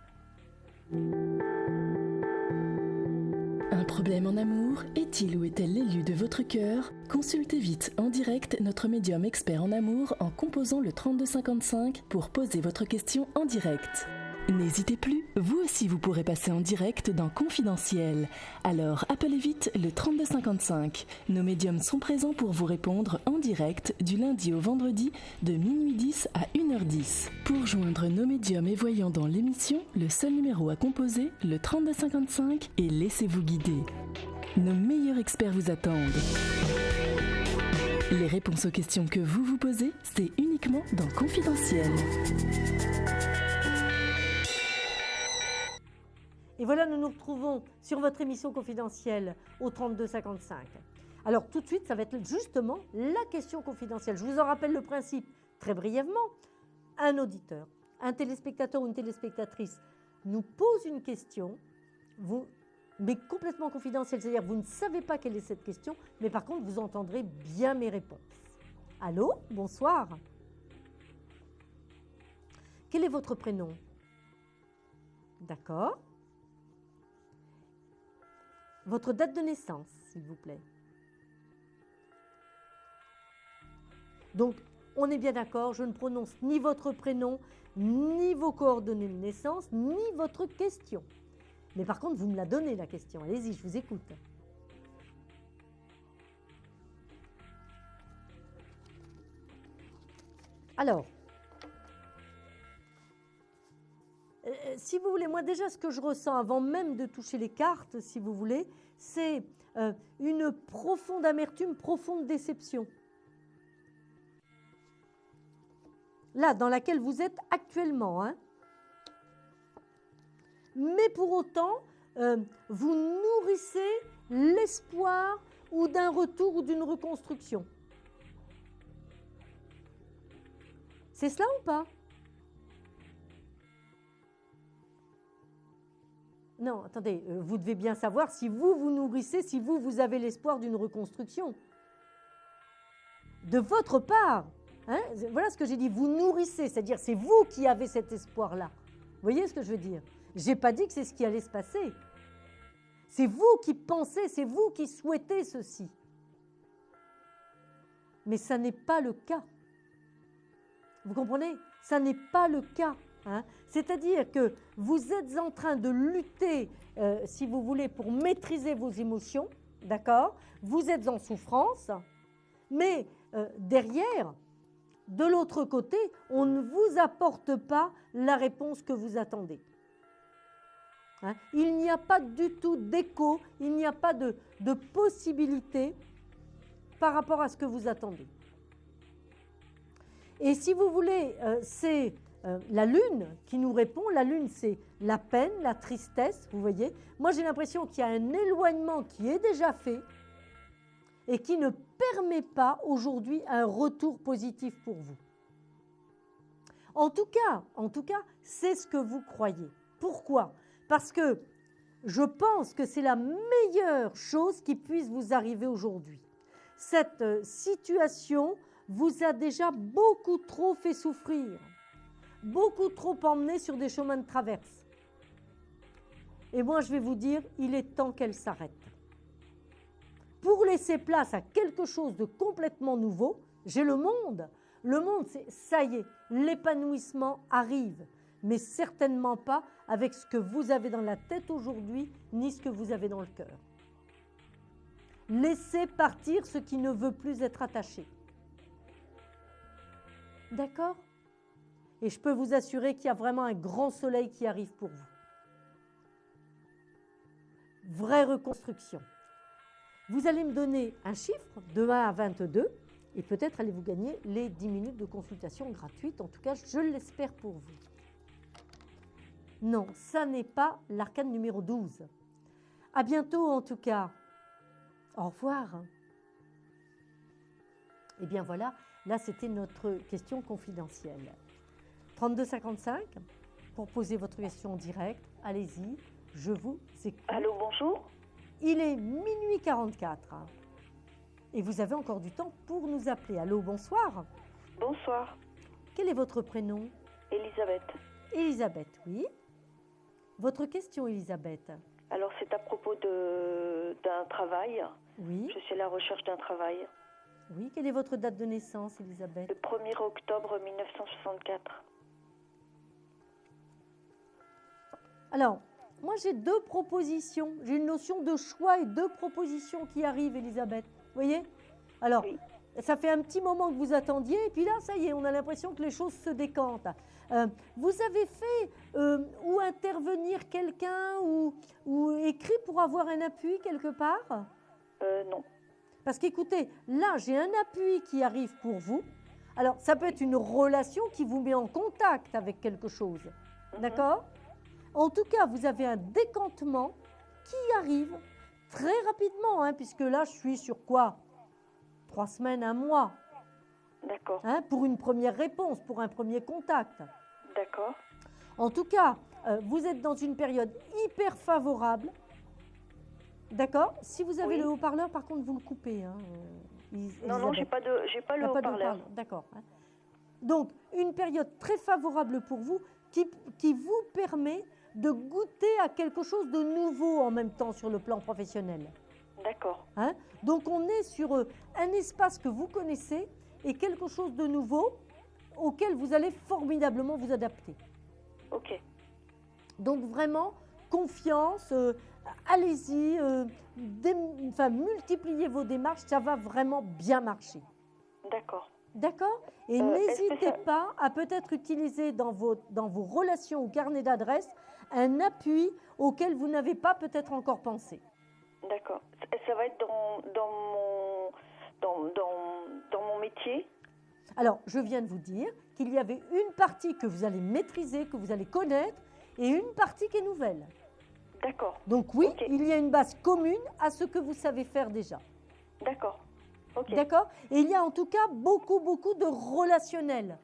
Un problème en amour? Est-il ou est-elle l'élu de votre cœur? Consultez vite en direct notre médium expert en amour en composant le 3255 pour poser votre question en direct. N'hésitez plus, vous aussi vous pourrez passer en direct dans Confidentiel. Alors appelez vite le 3255. Nos médiums sont présents pour vous répondre en direct du lundi au vendredi de minuit 10 à 1h10. Pour joindre nos médiums et voyants dans l'émission, le seul numéro à composer, le 3255, et laissez-vous guider. Nos meilleurs experts vous attendent. Les réponses aux questions que vous vous posez, c'est uniquement dans Confidentiel. Et voilà, nous nous retrouvons sur votre émission confidentielle au 3255. Alors tout de suite, ça va être justement la question confidentielle. Je vous en rappelle le principe très brièvement. Un auditeur, un téléspectateur ou une téléspectatrice nous pose une question, mais complètement confidentielle, c'est-à-dire vous ne savez pas quelle est cette question, mais par contre vous entendrez bien mes réponses. Allô, bonsoir. Quel est votre prénom? D'accord. Votre date de naissance, s'il vous plaît. Donc, on est bien d'accord, je ne prononce ni votre prénom, ni vos coordonnées de naissance, ni votre question. Mais par contre, vous me la donnez, la question. Allez-y, je vous écoute. Alors, si vous voulez, moi déjà, ce que je ressens avant même de toucher les cartes, si vous voulez, c'est une profonde amertume, profonde déception. Là, dans laquelle vous êtes actuellement. Hein. Mais pour autant, vous nourrissez l'espoir ou d'un retour ou d'une reconstruction. C'est cela ou pas? Non, attendez, vous devez bien savoir si vous nourrissez, si vous avez l'espoir d'une reconstruction. De votre part, hein, voilà ce que j'ai dit, vous nourrissez, c'est-à-dire c'est vous qui avez cet espoir-là. Vous voyez ce que je veux dire? Je n'ai pas dit que c'est ce qui allait se passer. C'est vous qui pensez, c'est vous qui souhaitez ceci. Mais ça n'est pas le cas. Vous comprenez? Ça n'est pas le cas. Hein? C'est-à-dire que vous êtes en train de lutter, si vous voulez, pour maîtriser vos émotions, d'accord? Vous êtes en souffrance, mais derrière, de l'autre côté, on ne vous apporte pas la réponse que vous attendez. Hein? Il n'y a pas du tout d'écho, il n'y a pas de possibilité par rapport à ce que vous attendez. Et si vous voulez, c'est la lune qui nous répond. La lune, c'est la peine, la tristesse, vous voyez. Moi, j'ai l'impression qu'il y a un éloignement qui est déjà fait et qui ne permet pas aujourd'hui un retour positif pour vous. En tout cas, c'est ce que vous croyez. Pourquoi? Parce que je pense que c'est la meilleure chose qui puisse vous arriver aujourd'hui. Cette situation vous a déjà beaucoup trop fait souffrir, beaucoup trop emmené sur des chemins de traverse. Et moi, je vais vous dire, il est temps qu'elle s'arrête. Pour laisser place à quelque chose de complètement nouveau, j'ai le monde. Le monde, c'est ça y est, l'épanouissement arrive, mais certainement pas avec ce que vous avez dans la tête aujourd'hui, ni ce que vous avez dans le cœur. Laissez partir ce qui ne veut plus être attaché. D'accord? Et je peux vous assurer qu'il y a vraiment un grand soleil qui arrive pour vous. Vraie reconstruction. Vous allez me donner un chiffre de 1 à 22 et peut-être allez-vous gagner les 10 minutes de consultation gratuite. En tout cas, je l'espère pour vous. Non, ça n'est pas l'arcane numéro 12. À bientôt en tout cas. Au revoir. Et bien voilà, là c'était notre question confidentielle. 3255 pour poser votre question en direct. Allez-y, je vous écoute. Allô, bonjour. Il est minuit 44 et vous avez encore du temps pour nous appeler. Allô, bonsoir. Bonsoir. Quel est votre prénom? Elisabeth. Elisabeth, oui. Votre question, Elisabeth? Alors, c'est à propos d'un travail. Oui. Je suis à la recherche d'un travail. Oui, quelle est votre date de naissance, Elisabeth? Le 1er octobre 1964. Alors, moi j'ai 2 propositions. J'ai une notion de choix et 2 propositions qui arrivent, Elisabeth. Vous voyez? Alors, Oui. ça fait un petit moment que vous attendiez, et puis là, ça y est, on a l'impression que les choses se décantent. Vous avez fait ou intervenir quelqu'un ou écrit pour avoir un appui quelque part? Non. Parce qu'écoutez, là, j'ai un appui qui arrive pour vous. Alors, ça peut être une relation qui vous met en contact avec quelque chose. D'accord? En tout cas, vous avez un décantement qui arrive très rapidement, hein, puisque là, je suis sur quoi? 3 semaines, 1 mois, D'accord. hein, pour une première réponse, pour un premier contact. D'accord. En tout cas, vous êtes dans une période hyper favorable. D'accord? Si vous avez Oui. le haut-parleur, par contre, vous le coupez. Hein, Non, j'ai pas le Il n'y a pas de haut-parleur. haut-parleur. D'accord. Hein. Donc, une période très favorable pour vous qui vous permet de goûter à quelque chose de nouveau en même temps sur le plan professionnel. D'accord. Hein? Donc, on est sur un espace que vous connaissez et quelque chose de nouveau auquel vous allez formidablement vous adapter. Ok. Donc, vraiment, confiance, allez-y, multipliez vos démarches, ça va vraiment bien marcher. D'accord. D'accord? Et est-ce que n'hésitez ça- pas à peut-être utiliser dans vos relations ou carnet d'adresses un appui auquel vous n'avez pas peut-être encore pensé. D'accord. Ça va être dans mon métier? Alors, je viens de vous dire qu'il y avait une partie que vous allez maîtriser, que vous allez connaître, et une partie qui est nouvelle. D'accord. Donc oui, Ok. il y a une base commune à ce que vous savez faire déjà. D'accord. Ok. D'accord? Et il y a en tout cas beaucoup de relationnel.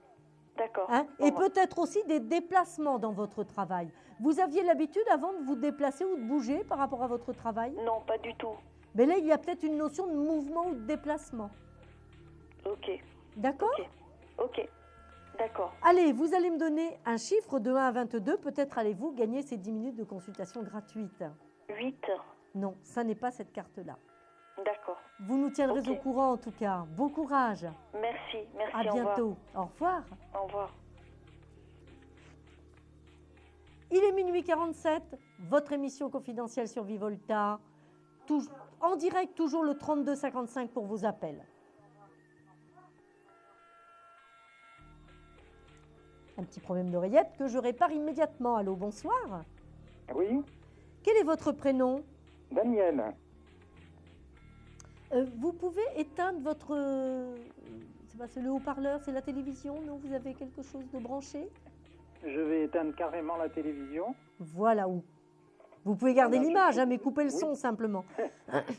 D'accord. Hein, Bon, et bah, peut-être aussi des déplacements dans votre travail. Vous aviez l'habitude avant de vous déplacer ou de bouger par rapport à votre travail? non, pas du tout. Mais là, il y a peut-être une notion de mouvement ou de déplacement. Ok. D'accord? Ok. Ok. D'accord. Allez, vous allez me donner un chiffre de 1 à 22. Peut-être allez-vous gagner ces 10 minutes de consultation gratuite. 8. Non, ça n'est pas cette carte-là. D'accord. Vous nous tiendrez Ok. au courant en tout cas. Bon courage. Merci. Merci. À Au revoir. bientôt. Au revoir. Au revoir. Il est minuit 47, votre émission confidentielle sur Vivolta, en direct, toujours le 32 55 pour vos appels. Un petit problème d'oreillette que je répare immédiatement. Allô, bonsoir. Oui, Quel est votre prénom? Daniel. Vous pouvez éteindre votre... c'est le haut-parleur, c'est la télévision, non? Vous avez quelque chose de branché? Je vais éteindre carrément la télévision. Voilà où. Vous pouvez garder Voilà, l'image, je- hein, mais couper le oui. son simplement.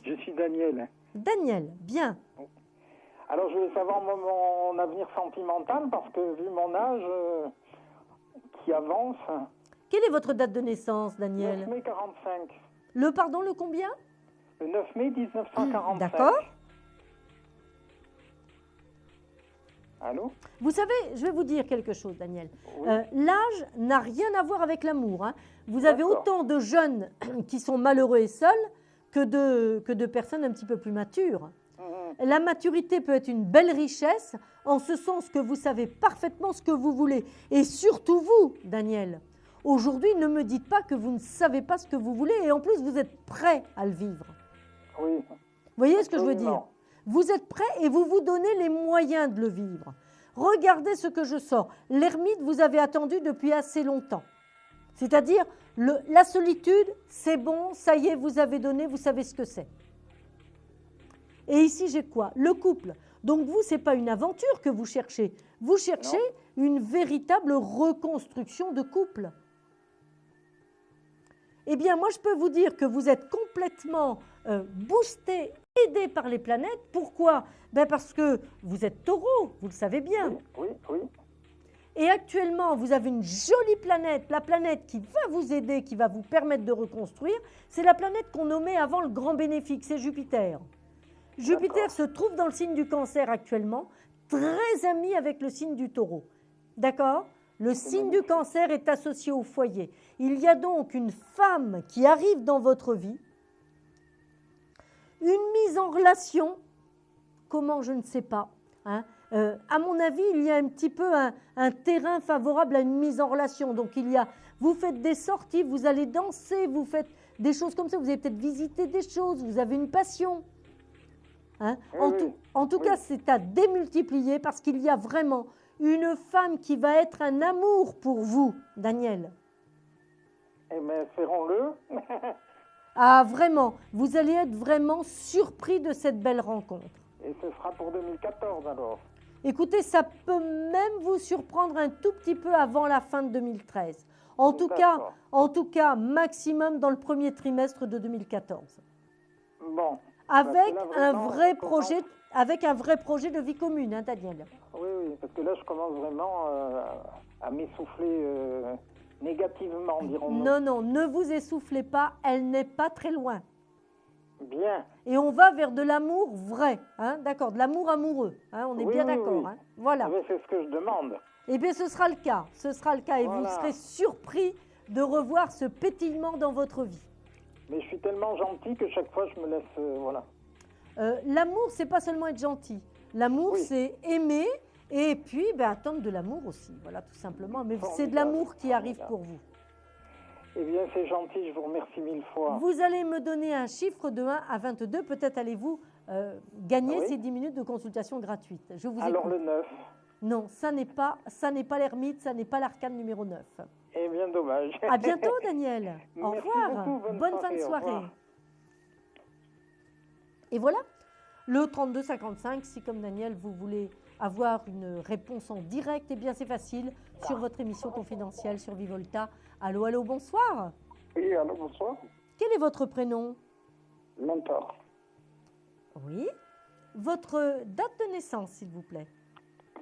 Je suis Daniel. Daniel, bien. Alors, je veux savoir mon avenir sentimental parce que, vu mon âge qui avance, Quelle est votre date de naissance, 9 Daniel? mai 45. Le pardon, le combien? Le 9 mai 1945. D'accord. Allô? Vous savez, je vais vous dire quelque chose, Daniel. Oui. L'âge n'a rien à voir avec l'amour. Hein. Vous avez D'accord. autant de jeunes qui sont malheureux et seuls que de personnes un petit peu plus matures. La maturité peut être une belle richesse, en ce sens que vous savez parfaitement ce que vous voulez. Et surtout vous, Daniel, aujourd'hui, ne me dites pas que vous ne savez pas ce que vous voulez et en plus, vous êtes prêt à le vivre. Oui. Vous voyez ce que je veux dire? Absolument. Vous êtes prêt et vous vous donnez les moyens de le vivre. Regardez ce que je sors. L'ermite, vous avez attendu depuis assez longtemps. C'est-à-dire, la solitude, c'est bon, ça y est, vous avez donné, vous savez ce que c'est. Et ici, j'ai quoi? Le couple. Donc vous, ce n'est pas une aventure que vous cherchez. Vous cherchez une véritable reconstruction de couple. Eh bien, moi, je peux vous dire que vous êtes complètement boosté, aidé par les planètes. Pourquoi? Ben parce que vous êtes taureau, vous le savez bien. Oui, oui. Et actuellement, vous avez une jolie planète, la planète qui va vous aider, qui va vous permettre de reconstruire. C'est la planète qu'on nommait avant le grand bénéfique, c'est Jupiter. Jupiter se trouve dans le signe du Cancer actuellement, très ami avec le signe du Taureau. D'accord? Le signe du Cancer est associé au foyer. Il y a donc une femme qui arrive dans votre vie, une mise en relation, comment je ne sais pas, hein, À mon avis, il y a un petit peu un terrain favorable à une mise en relation. Donc, vous faites des sorties, vous allez danser, vous faites des choses comme ça, vous avez peut-être visité des choses, vous avez une passion. Hein? En tout cas, c'est à démultiplier parce qu'il y a vraiment une femme qui va être un amour pour vous, Daniel. Eh bien, ferons-le. Ah, vraiment, vous allez être vraiment surpris de cette belle rencontre. Et ce sera pour 2014 alors. Écoutez, ça peut même vous surprendre un tout petit peu avant la fin de 2013. En tout cas, maximum dans le premier trimestre de 2014. Bon. Avec un vrai projet de vie commune, hein, Daniel. Oui, parce que là, je commence vraiment à m'essouffler négativement, dirons-nous. Non, ne vous essoufflez pas, elle n'est pas très loin. Bien. Et on va vers de l'amour vrai, hein, d'accord, de l'amour amoureux, hein, on est bien d'accord. Hein, voilà. Mais c'est ce que je demande. Eh bien, ce sera le cas, et vous serez surpris de revoir ce pétillement dans votre vie. Mais je suis tellement gentil que chaque fois, je me laisse... voilà. L'amour, c'est pas seulement être gentil. L'amour, c'est aimer et puis attendre de l'amour aussi, voilà, tout simplement. Mais c'est de l'amour qui arrive pour vous. Eh bien, c'est gentil, je vous remercie 1000 fois. Vous allez me donner un chiffre de 1 à 22. Peut-être allez-vous gagner ces 10 minutes de consultation gratuite. Je vous Alors, écoute. le 9. Non, ça n'est pas l'ermite, ça n'est pas l'arcane numéro 9. Eh bien, dommage. À bientôt, Daniel. Au Merci revoir. beaucoup, Bonne fin de soirée. Et voilà, le 3255, si comme Daniel, vous voulez avoir une réponse en direct, eh bien c'est facile, sur votre émission confidentielle sur Vivolta. Allô, bonsoir. Oui, allô, bonsoir. Quel est votre prénom? Mentor. Oui. Votre date de naissance, s'il vous plaît?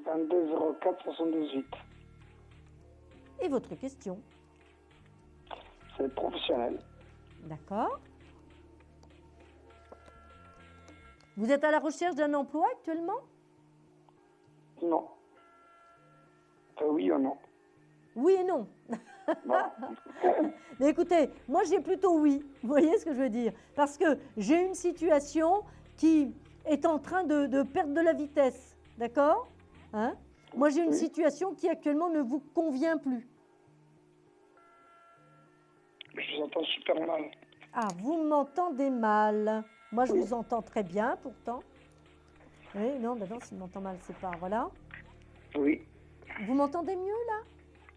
22 04 78. Et votre question? C'est professionnel. D'accord. Vous êtes à la recherche d'un emploi actuellement? Non. Oui ou non? Oui et non. Mais écoutez, moi j'ai plutôt oui. Vous voyez ce que je veux dire? Parce que j'ai une situation qui est en train de perdre de la vitesse. D'accord? Hein? Moi j'ai une situation qui actuellement ne vous convient plus. Je vous entends super mal. Ah, vous m'entendez mal. Moi je vous entends très bien pourtant. Oui, non, non, s'il m'entend mal, c'est pas... Voilà. Oui. Vous m'entendez mieux là?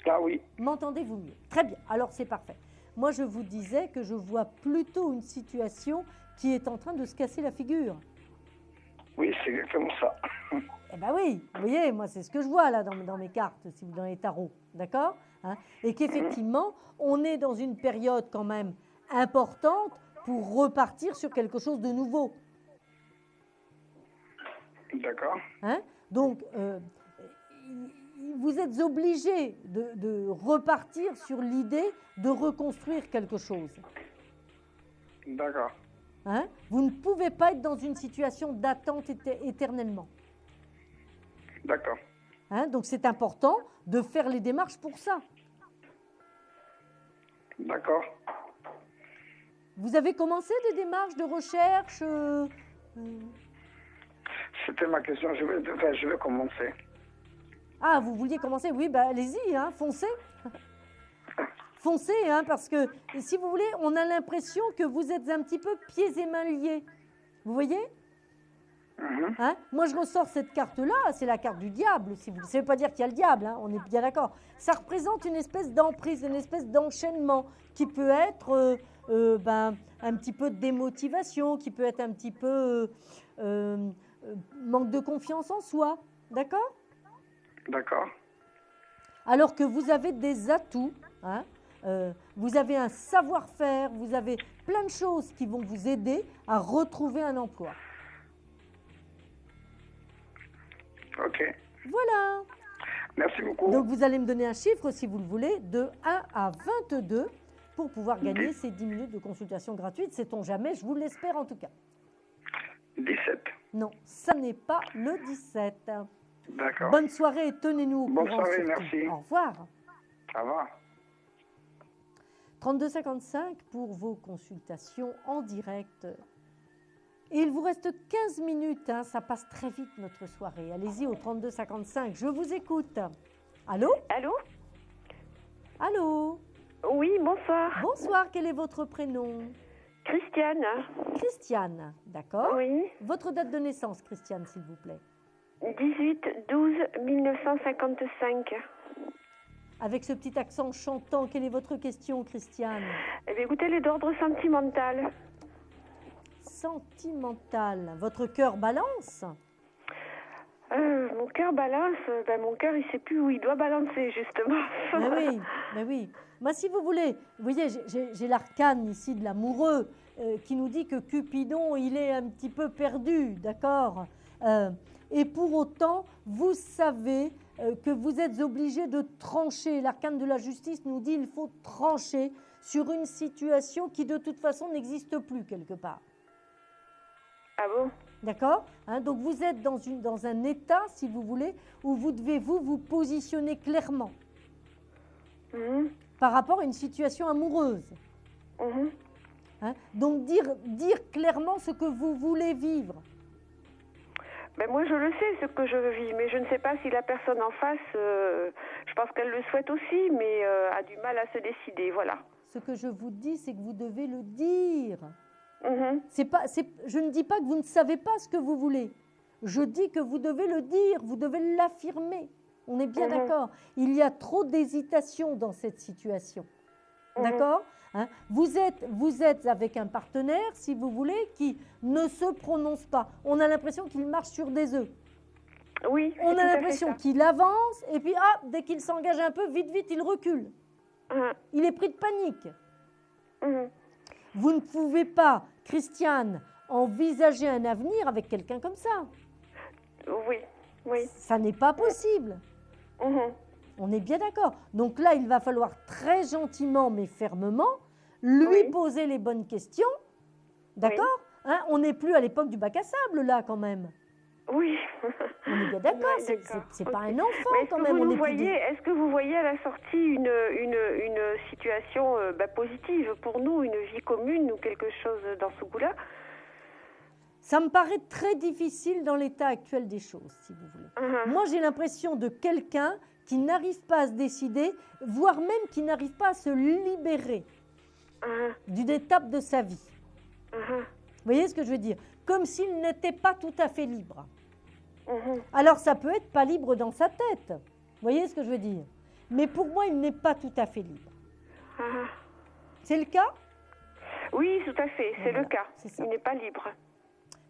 Ah oui. M'entendez-vous mieux? Très bien, alors c'est parfait. Moi je vous disais que je vois plutôt une situation qui est en train de se casser la figure. Oui, c'est exactement ça. Eh bien oui, vous voyez, moi c'est ce que je vois là dans mes cartes, dans les tarots, d'accord, hein? Et qu'effectivement, on est dans une période quand même importante pour repartir sur quelque chose de nouveau. D'accord. Hein? Donc, vous êtes obligé de repartir sur l'idée de reconstruire quelque chose. D'accord. Hein? Vous ne pouvez pas être dans une situation d'attente éternellement. D'accord. Hein? Donc, c'est important de faire les démarches pour ça. D'accord. Vous avez commencé des démarches de recherche C'était ma question. Je vais commencer. Ah, vous vouliez commencer? Oui, bah, allez-y, hein, foncez. Foncez, hein, parce que, si vous voulez, on a l'impression que vous êtes un petit peu pieds et mains liés. Vous voyez? Hein? Moi, je ressors cette carte-là, c'est la carte du diable. Si vous... Ça ne veut pas dire qu'il y a le diable, hein, on est bien d'accord. Ça représente une espèce d'emprise, une espèce d'enchaînement qui peut être un petit peu de démotivation, qui peut être un petit peu manque de confiance en soi. D'accord? D'accord. Alors que vous avez des atouts, hein, vous avez un savoir-faire, vous avez plein de choses qui vont vous aider à retrouver un emploi. Ok. Voilà. Merci beaucoup. Donc vous allez me donner un chiffre, si vous le voulez, de 1 à 22 pour pouvoir gagner ces 10 minutes de consultation gratuite. Sait-on jamais, je vous l'espère en tout cas. 17. Non, ça n'est pas le 17. D'accord. Bonne soirée et tenez-nous au courant. Bonne soirée, surtout. merci. Au revoir. Au revoir. 32,55 pour vos consultations en direct. Et il vous reste 15 minutes, hein, ça passe très vite notre soirée. Allez-y au 32 55, je vous écoute. Allô? Allô? Allô? Oui, bonsoir. Bonsoir, quel est votre prénom? Christiane. Christiane, d'accord. Oui. Votre date de naissance, Christiane, s'il vous plaît. 18-12-1955. Avec ce petit accent chantant, quelle est votre question, Christiane? Eh bien, écoutez, elle est d'ordre sentimental. Sentimental. Votre cœur balance? Mon cœur balance. Mon cœur, il ne sait plus où il doit balancer, justement. Mais oui. Moi, si vous voulez, vous voyez, j'ai l'arcane ici de l'amoureux qui nous dit que Cupidon, il est un petit peu perdu, d'accord? Et pour autant, vous savez que vous êtes obligé de trancher. L'arcane de la justice nous dit qu'il faut trancher sur une situation qui, de toute façon, n'existe plus quelque part. Ah bon? D'accord, hein, donc vous êtes dans un état, si vous voulez, où vous devez vous positionner clairement par rapport à une situation amoureuse. Hein, donc dire clairement ce que vous voulez vivre. Moi, je le sais, ce que je vis, mais je ne sais pas si la personne en face, je pense qu'elle le souhaite aussi, mais a du mal à se décider, voilà. Ce que je vous dis, c'est que vous devez le dire. Je ne dis pas que vous ne savez pas ce que vous voulez. Je dis que vous devez le dire, vous devez l'affirmer. On est bien d'accord. Il y a trop d'hésitation dans cette situation. D'accord, hein? Vous êtes avec un partenaire, si vous voulez, qui ne se prononce pas. On a l'impression qu'il marche sur des œufs. Oui. On a l'impression qu'il avance et puis dès qu'il s'engage un peu, vite, il recule. Il est pris de panique. Vous ne pouvez pas, Christiane, envisager un avenir avec quelqu'un comme ça. Oui. Ça n'est pas possible. On est bien d'accord. Donc là, il va falloir très gentiment mais fermement lui poser les bonnes questions. D'accord, hein, on n'est plus à l'époque du bac à sable là quand même. Oui. On est bien d'accord, c'est pas un enfant quand même. Est-ce que vous voyez à la sortie une situation positive pour nous, une vie commune ou quelque chose dans ce goût-là? Ça me paraît très difficile dans l'état actuel des choses, si vous voulez. Moi, j'ai l'impression de quelqu'un qui n'arrive pas à se décider, voire même qui n'arrive pas à se libérer d'une étape de sa vie. Vous voyez ce que je veux dire? Comme s'il n'était pas tout à fait libre. Alors, ça peut être pas libre dans sa tête. Vous voyez ce que je veux dire? Mais pour moi, il n'est pas tout à fait libre. C'est le cas? Oui, tout à fait, c'est le cas. Il n'est pas libre.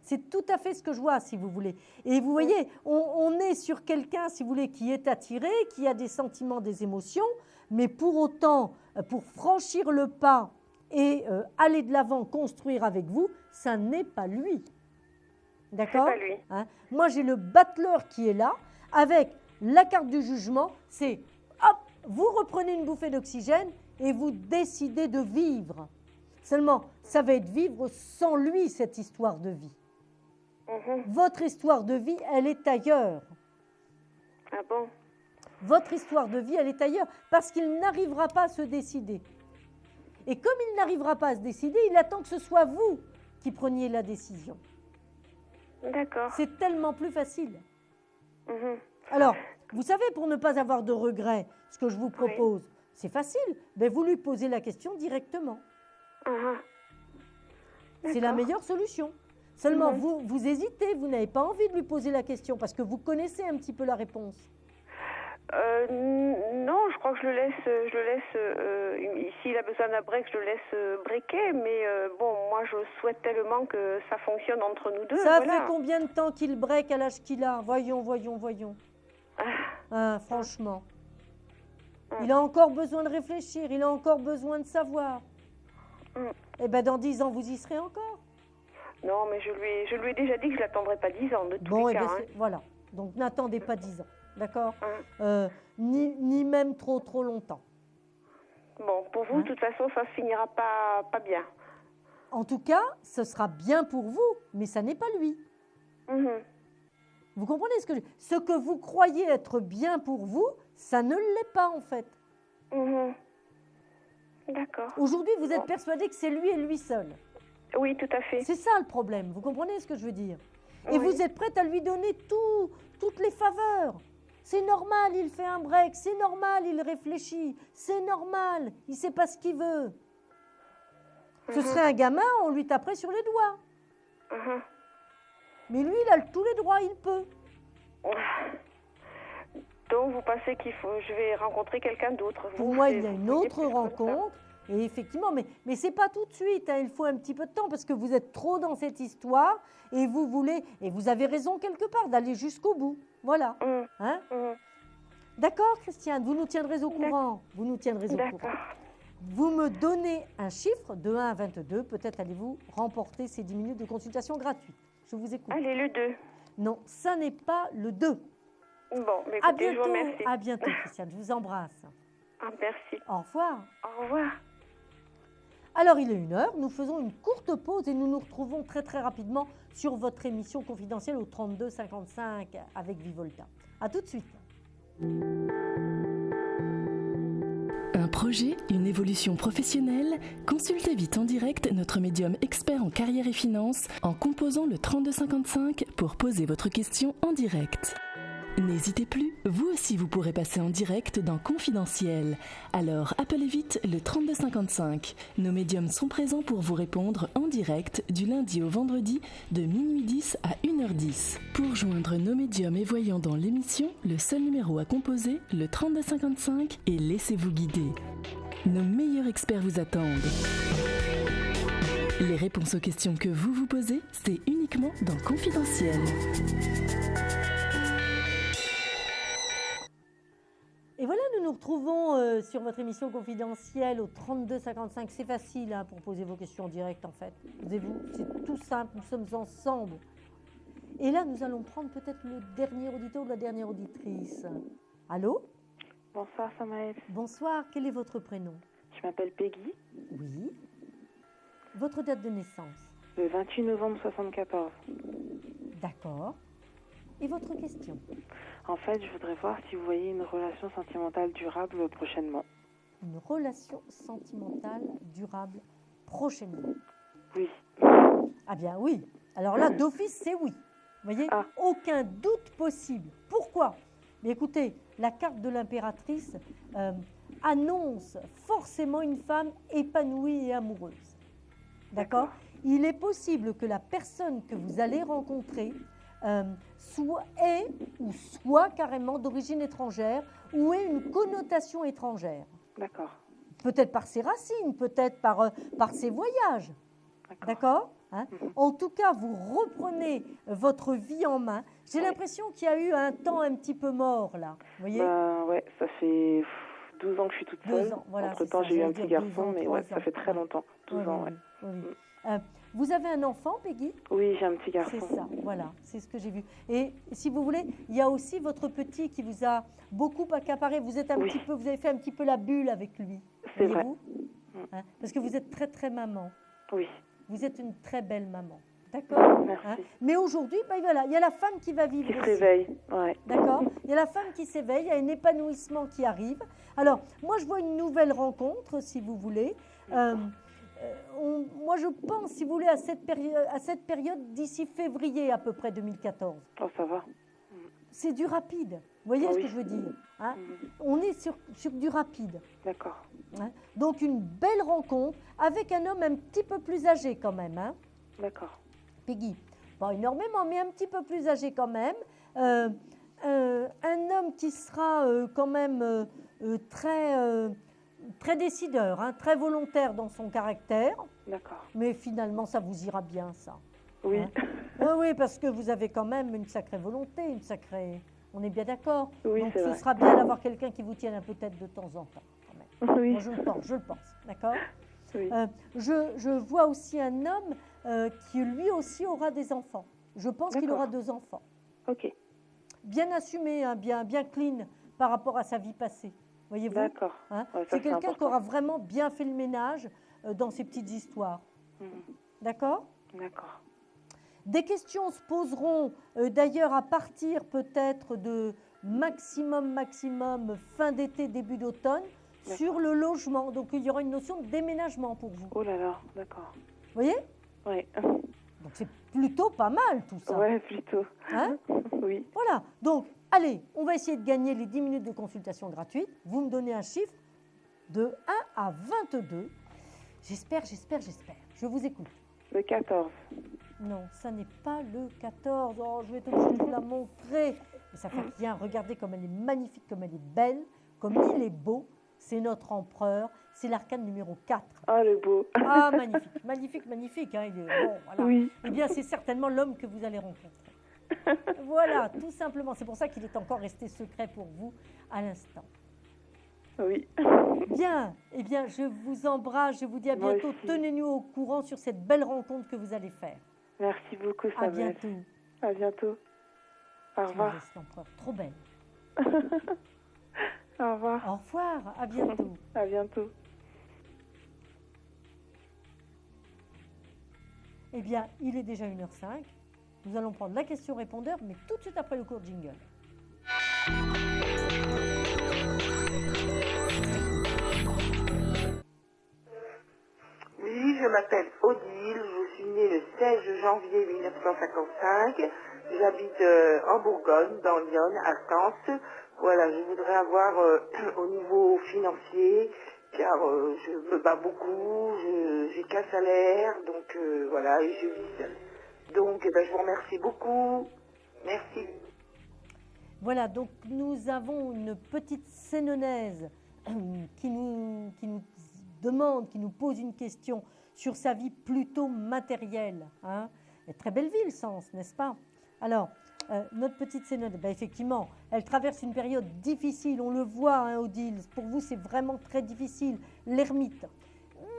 C'est tout à fait ce que je vois, si vous voulez. Et vous voyez, on est sur quelqu'un, si vous voulez, qui est attiré, qui a des sentiments, des émotions, mais pour autant, pour franchir le pas et aller de l'avant, construire avec vous, ça n'est pas lui. D'accord? C'est pas lui. Hein? Moi, j'ai le battleur qui est là, avec la carte du jugement, c'est hop, vous reprenez une bouffée d'oxygène et vous décidez de vivre. Seulement, ça va être vivre sans lui, cette histoire de vie. Votre histoire de vie, elle est ailleurs. Ah bon? Votre histoire de vie, elle est ailleurs parce qu'il n'arrivera pas à se décider. Et comme il n'arrivera pas à se décider, il attend que ce soit vous qui preniez la décision. D'accord. C'est tellement plus facile. Alors, vous savez, pour ne pas avoir de regrets, ce que je vous propose, c'est facile. Ben, vous lui posez la question directement. C'est la meilleure solution. Seulement, vous hésitez, vous n'avez pas envie de lui poser la question parce que vous connaissez un petit peu la réponse. Non, je crois que je le laisse s'il a besoin d'un break, je le laisse breaker, mais bon, moi je souhaite tellement que ça fonctionne entre nous deux. Ça fait combien de temps qu'il break à l'âge qu'il a? Voyons. Franchement. Il a encore besoin de réfléchir, il a encore besoin de savoir. Et ben dans 10 ans, vous y serez encore. Non, mais je lui ai déjà dit que je l'attendrai pas 10 ans de tous les cas. Voilà, donc n'attendez pas 10 ans. D'accord, ni même trop longtemps. Bon, pour vous, de toute façon, ça ne finira pas bien. En tout cas, ce sera bien pour vous, mais ça n'est pas lui. Vous comprenez ce que vous croyez être bien pour vous, ça ne l'est pas en fait. D'accord. Aujourd'hui, vous êtes persuadé que c'est lui et lui seul. Oui, tout à fait. C'est ça le problème, vous comprenez ce que je veux dire? Et Oui. vous êtes prête à lui donner toutes les faveurs. C'est normal, il fait un break, c'est normal, il réfléchit, c'est normal, il ne sait pas ce qu'il veut. Ce serait un gamin, on lui taperait sur les doigts. Mais lui, il a tous les droits, il peut. Donc, vous pensez je vais rencontrer quelqu'un d'autre? Pour moi, il y a une autre rencontre. Et effectivement, mais ce n'est pas tout de suite, hein, il faut un petit peu de temps parce que vous êtes trop dans cette histoire et vous voulez, et vous avez raison quelque part, d'aller jusqu'au bout. Voilà. Hein? D'accord, Christiane, vous nous tiendrez au courant. Vous nous tiendrez au courant. Vous me donnez un chiffre de 1 à 22, peut-être allez-vous remporter ces 10 minutes de consultation gratuite. Je vous écoute. Allez, le 2. Non, ça n'est pas le 2. Bon, mais À écoutez, je vous bientôt, remercie. à bientôt, Christiane, je vous embrasse. Ah, merci. Au revoir. Au revoir. Alors, il est 1h, nous faisons une courte pause et nous nous retrouvons très très rapidement sur votre émission confidentielle au 32 55 avec Vivolta. A tout de suite. Un projet, une évolution professionnelle? Consultez vite en direct notre médium expert en carrière et finance en composant le 3255 pour poser votre question en direct. N'hésitez plus, vous aussi vous pourrez passer en direct dans Confidentiel. Alors appelez vite le 3255. Nos médiums sont présents pour vous répondre en direct du lundi au vendredi de minuit 10 à 1h10. Pour joindre nos médiums et voyants dans l'émission, le seul numéro à composer, le 3255, et laissez-vous guider. Nos meilleurs experts vous attendent. Les réponses aux questions que vous vous posez, c'est uniquement dans Confidentiel. Et voilà, nous nous retrouvons sur votre émission confidentielle au 32 55. C'est facile hein, pour poser vos questions en direct en fait. C'est tout simple, nous sommes ensemble. Et là, nous allons prendre peut-être le dernier auditeur ou la dernière auditrice. Allô? Bonsoir Samaël. Bonsoir, quel est votre prénom? Je m'appelle Peggy. Oui. Votre date de naissance? Le 28 novembre 74. D'accord. Et votre question? En fait, je voudrais voir si vous voyez une relation sentimentale durable prochainement. Une relation sentimentale durable prochainement? Oui. Ah bien oui. Alors là, d'office, c'est oui. Vous voyez, aucun doute possible. Pourquoi? Mais écoutez, la carte de l'impératrice annonce forcément une femme épanouie et amoureuse. D'accord? Il est possible que la personne que vous allez rencontrer soit carrément d'origine étrangère ou ait une connotation étrangère. D'accord. Peut-être par ses racines, peut-être par ses voyages. D'accord, hein? En tout cas, vous reprenez votre vie en main. J'ai l'impression qu'il y a eu un temps un petit peu mort, là. Vous voyez? Ouais, ça fait 12 ans que je suis toute seule. 12 ans, voilà, Entre-temps, j'ai eu un petit garçon, mais ouais, ça fait très longtemps. 12 ans, ouais. Oui. Vous avez un enfant, Peggy? Oui, j'ai un petit garçon. C'est ça, voilà, c'est ce que j'ai vu. Et si vous voulez, il y a aussi votre petit qui vous a beaucoup accaparé. Vous êtes vous avez fait un petit peu la bulle avec lui. C'est vrai. Hein? Parce que vous êtes très très maman. Oui. Vous êtes une très belle maman. D'accord? Merci. Hein? Mais aujourd'hui, voilà, il y a la femme qui va vivre. Qui se réveille, ouais. D'accord? Il y a la femme qui s'éveille, il y a un épanouissement qui arrive. Alors, moi, je vois une nouvelle rencontre, si vous voulez. Moi, je pense, si vous voulez, à cette période d'ici février à peu près 2014. Oh, ça va. C'est du rapide. Vous voyez ce que je veux dire, hein? On est sur du rapide. D'accord. Hein? Donc, une belle rencontre avec un homme un petit peu plus âgé quand même. Hein? D'accord. Peggy, pas énormément, mais un petit peu plus âgé quand même. Un homme qui sera quand même très décideur, hein, très volontaire dans son caractère. D'accord. Mais finalement, ça vous ira bien, ça. Oui. Hein? Oui, parce que vous avez quand même une sacrée volonté, on est bien d'accord. Oui, donc c'est ce vrai. sera bien d'avoir quelqu'un qui vous tienne un peu tête de temps en temps. Quand même. Oui. Moi, je le pense, d'accord? Oui. Je vois aussi un homme qui lui aussi aura des enfants. Je pense qu'il aura 2 enfants. Ok. Bien assumé, hein, bien clean par rapport à sa vie passée. Voyez-vous? D'accord. Hein? Ouais, ça, c'est quelqu'un qui important. aura vraiment bien fait le ménage dans ces petites histoires. D'accord? D'accord. Des questions se poseront d'ailleurs à partir peut-être de maximum fin d'été, début d'automne sur le logement. Donc il y aura une notion de déménagement pour vous. Oh là là, d'accord. Vous voyez? Oui. Donc c'est plutôt pas mal tout ça. Ouais, plutôt. Hein? Oui. Voilà. Donc, allez, on va essayer de gagner les 10 minutes de consultation gratuite. Vous me donnez un chiffre de 1 à 22. J'espère. Je vous écoute. Le 14. Non, ça n'est pas le 14. Oh, je vais te vous la montrer. Mais ça fait rien. Regardez comme elle est magnifique, comme elle est belle, comme il est beau. C'est notre empereur. C'est l'arcane numéro 4. Ah, le beau. Ah, magnifique. Hein, il est bon, voilà. Oui. Eh bien, c'est certainement l'homme que vous allez rencontrer. Voilà, tout simplement. C'est pour ça qu'il est encore resté secret pour vous à l'instant. Oui. Bien, eh bien, je vous embrasse, je vous dis à Moi bientôt. aussi. Tenez-nous au courant sur cette belle rencontre que vous allez faire. Merci beaucoup, À Samuel. bientôt. À bientôt. Au revoir. L'empereur, trop belle. Au revoir. Au revoir, à bientôt. À bientôt. Eh bien, il est déjà 1h05. Nous allons prendre la question-répondeur, mais tout de suite après le court jingle. Oui, je m'appelle Odile, je suis née le 16 janvier 1955. J'habite en Bourgogne, dans Lyon, à Tence. Voilà, je voudrais avoir au niveau financier, car je me bats beaucoup, j'ai qu'un salaire, donc voilà, et je vis seule. Donc, je vous remercie beaucoup. Merci. Voilà, donc nous avons une petite Sénonaise qui nous demande, qui nous pose une question sur sa vie plutôt matérielle. Hein. Et très belle ville, Sens, n'est-ce pas? Alors, notre petite Sénonaise, effectivement, elle traverse une période difficile, on le voit, hein, Odile, pour vous c'est vraiment très difficile, l'ermite.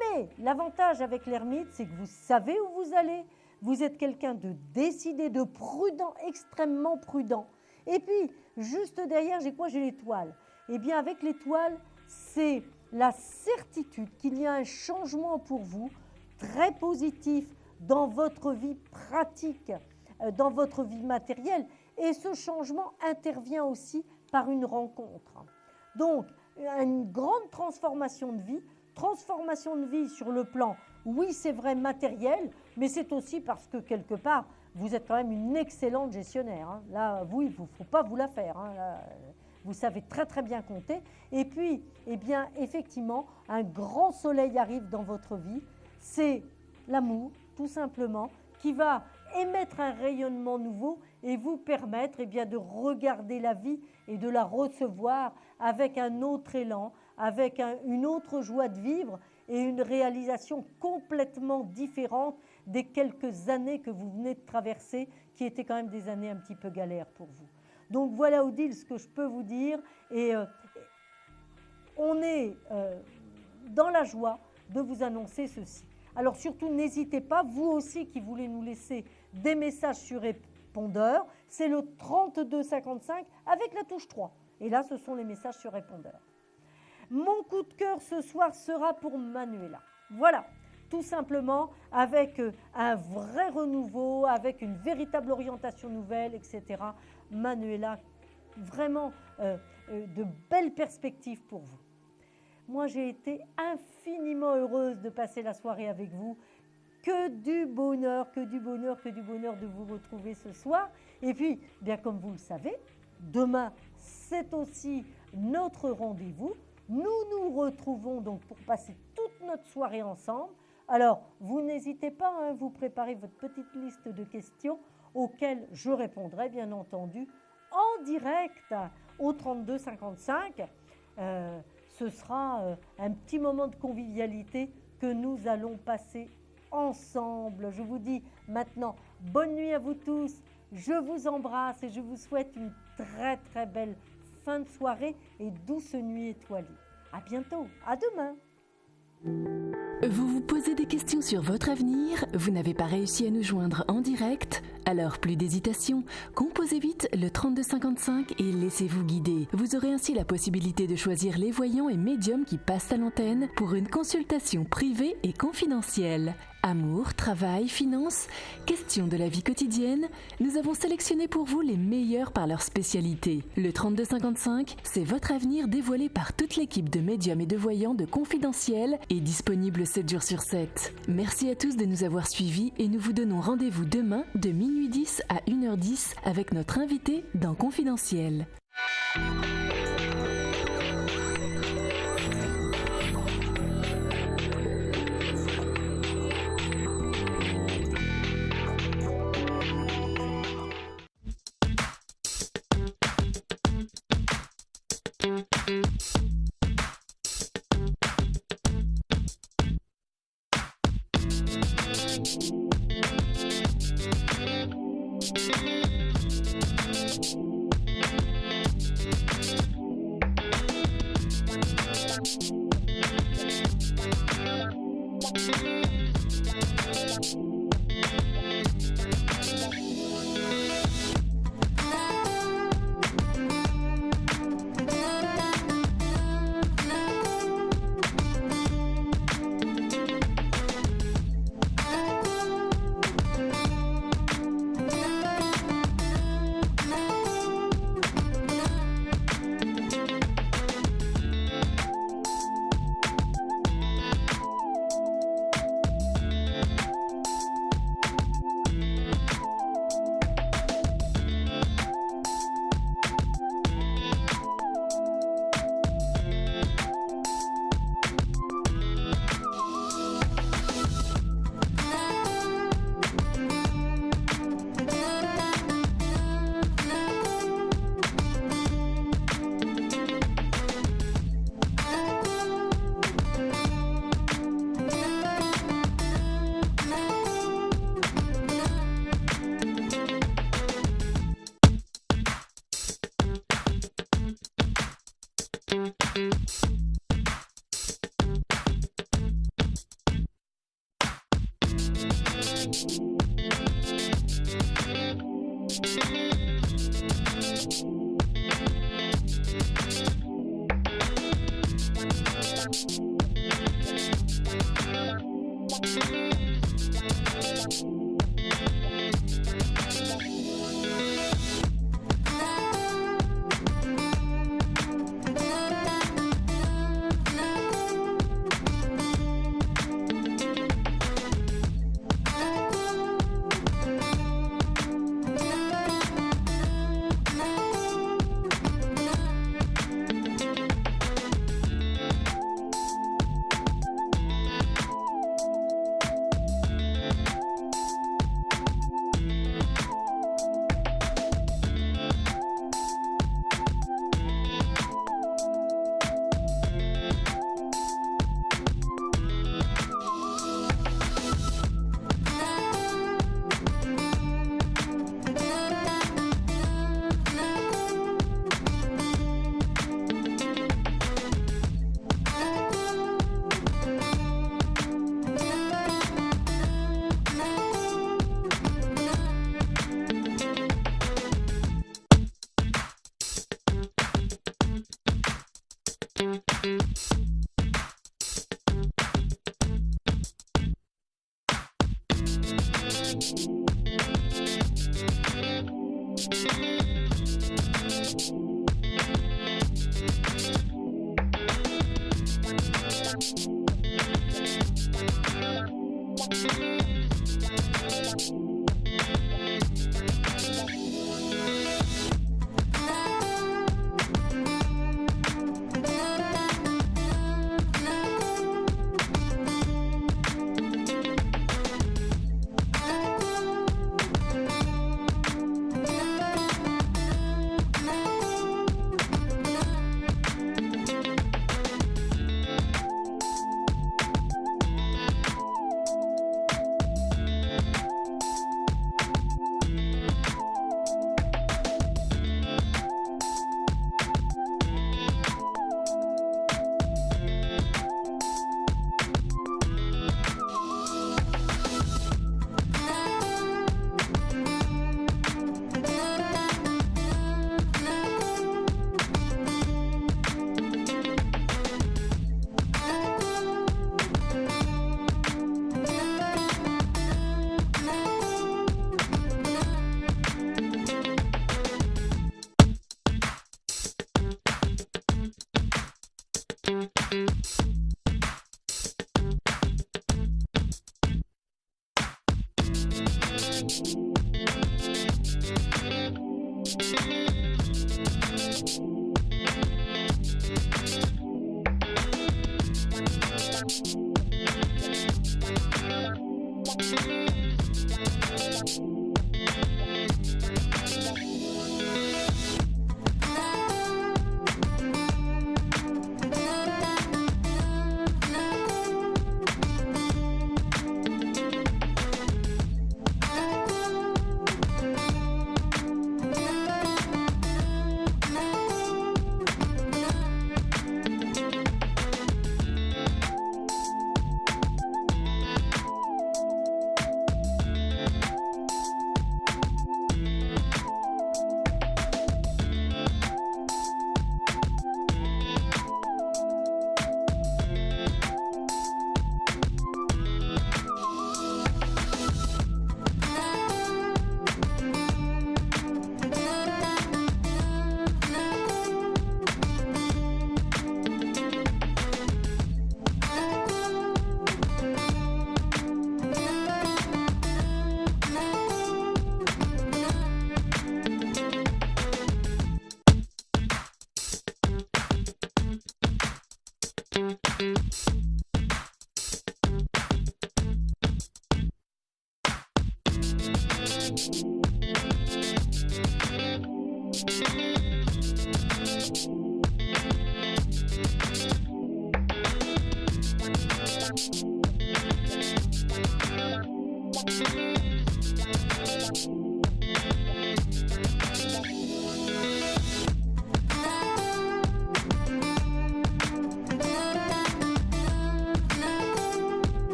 Mais l'avantage avec l'ermite, c'est que vous savez où vous allez, vous êtes quelqu'un de décidé, de prudent, extrêmement prudent. Et puis, juste derrière, j'ai quoi? J'ai l'étoile. Eh bien, avec l'étoile, c'est la certitude qu'il y a un changement pour vous très positif dans votre vie pratique, dans votre vie matérielle. Et ce changement intervient aussi par une rencontre. Donc, une grande transformation de vie sur le plan, oui, c'est vrai, matériel, mais c'est aussi parce que quelque part, vous êtes quand même une excellente gestionnaire. Hein. Là, vous, il ne faut pas vous la faire. Hein. Là, vous savez très très bien compter. Et puis, eh bien, effectivement, un grand soleil arrive dans votre vie. C'est l'amour, tout simplement, qui va émettre un rayonnement nouveau et vous permettre eh bien, de regarder la vie et de la recevoir avec un autre élan, avec une autre joie de vivre et une réalisation complètement différente des quelques années que vous venez de traverser, qui étaient quand même des années un petit peu galères pour vous. Donc voilà, Odile, ce que je peux vous dire. Et on est dans la joie de vous annoncer ceci. Alors surtout, n'hésitez pas, vous aussi qui voulez nous laisser des messages sur répondeur, c'est le 3255 avec la touche 3. Et là, ce sont les messages sur répondeur. Mon coup de cœur ce soir sera pour Manuela. Voilà, tout simplement avec un vrai renouveau, avec une véritable orientation nouvelle, etc. Manuela, vraiment de belles perspectives pour vous. Moi, j'ai été infiniment heureuse de passer la soirée avec vous. Que du bonheur de vous retrouver ce soir. Et puis, bien comme vous le savez, demain, c'est aussi notre rendez-vous. Nous nous retrouvons donc pour passer toute notre soirée ensemble. Alors, vous n'hésitez pas, hein, vous préparez votre petite liste de questions auxquelles je répondrai, bien entendu, en direct au 3255. Ce sera un petit moment de convivialité que nous allons passer ensemble. Je vous dis maintenant bonne nuit à vous tous. Je vous embrasse et je vous souhaite une très très belle fin de soirée et douce nuit étoilée. À bientôt, à demain. Vous vous posez des questions sur votre avenir, vous n'avez pas réussi à nous joindre en direct? Alors plus d'hésitation, composez vite le 3255 et laissez-vous guider. Vous aurez ainsi la possibilité de choisir les voyants et médiums qui passent à l'antenne pour une consultation privée et confidentielle. Amour, travail, finances, questions de la vie quotidienne, nous avons sélectionné pour vous les meilleurs par leur spécialité. Le 3255, c'est votre avenir dévoilé par toute l'équipe de médiums et de voyants de Confidentiel et disponible 7 jours sur 7. Merci à tous de nous avoir suivis et nous vous donnons rendez-vous demain de minuit 10 à 1h10 avec notre invité dans Confidentiel. Thank you.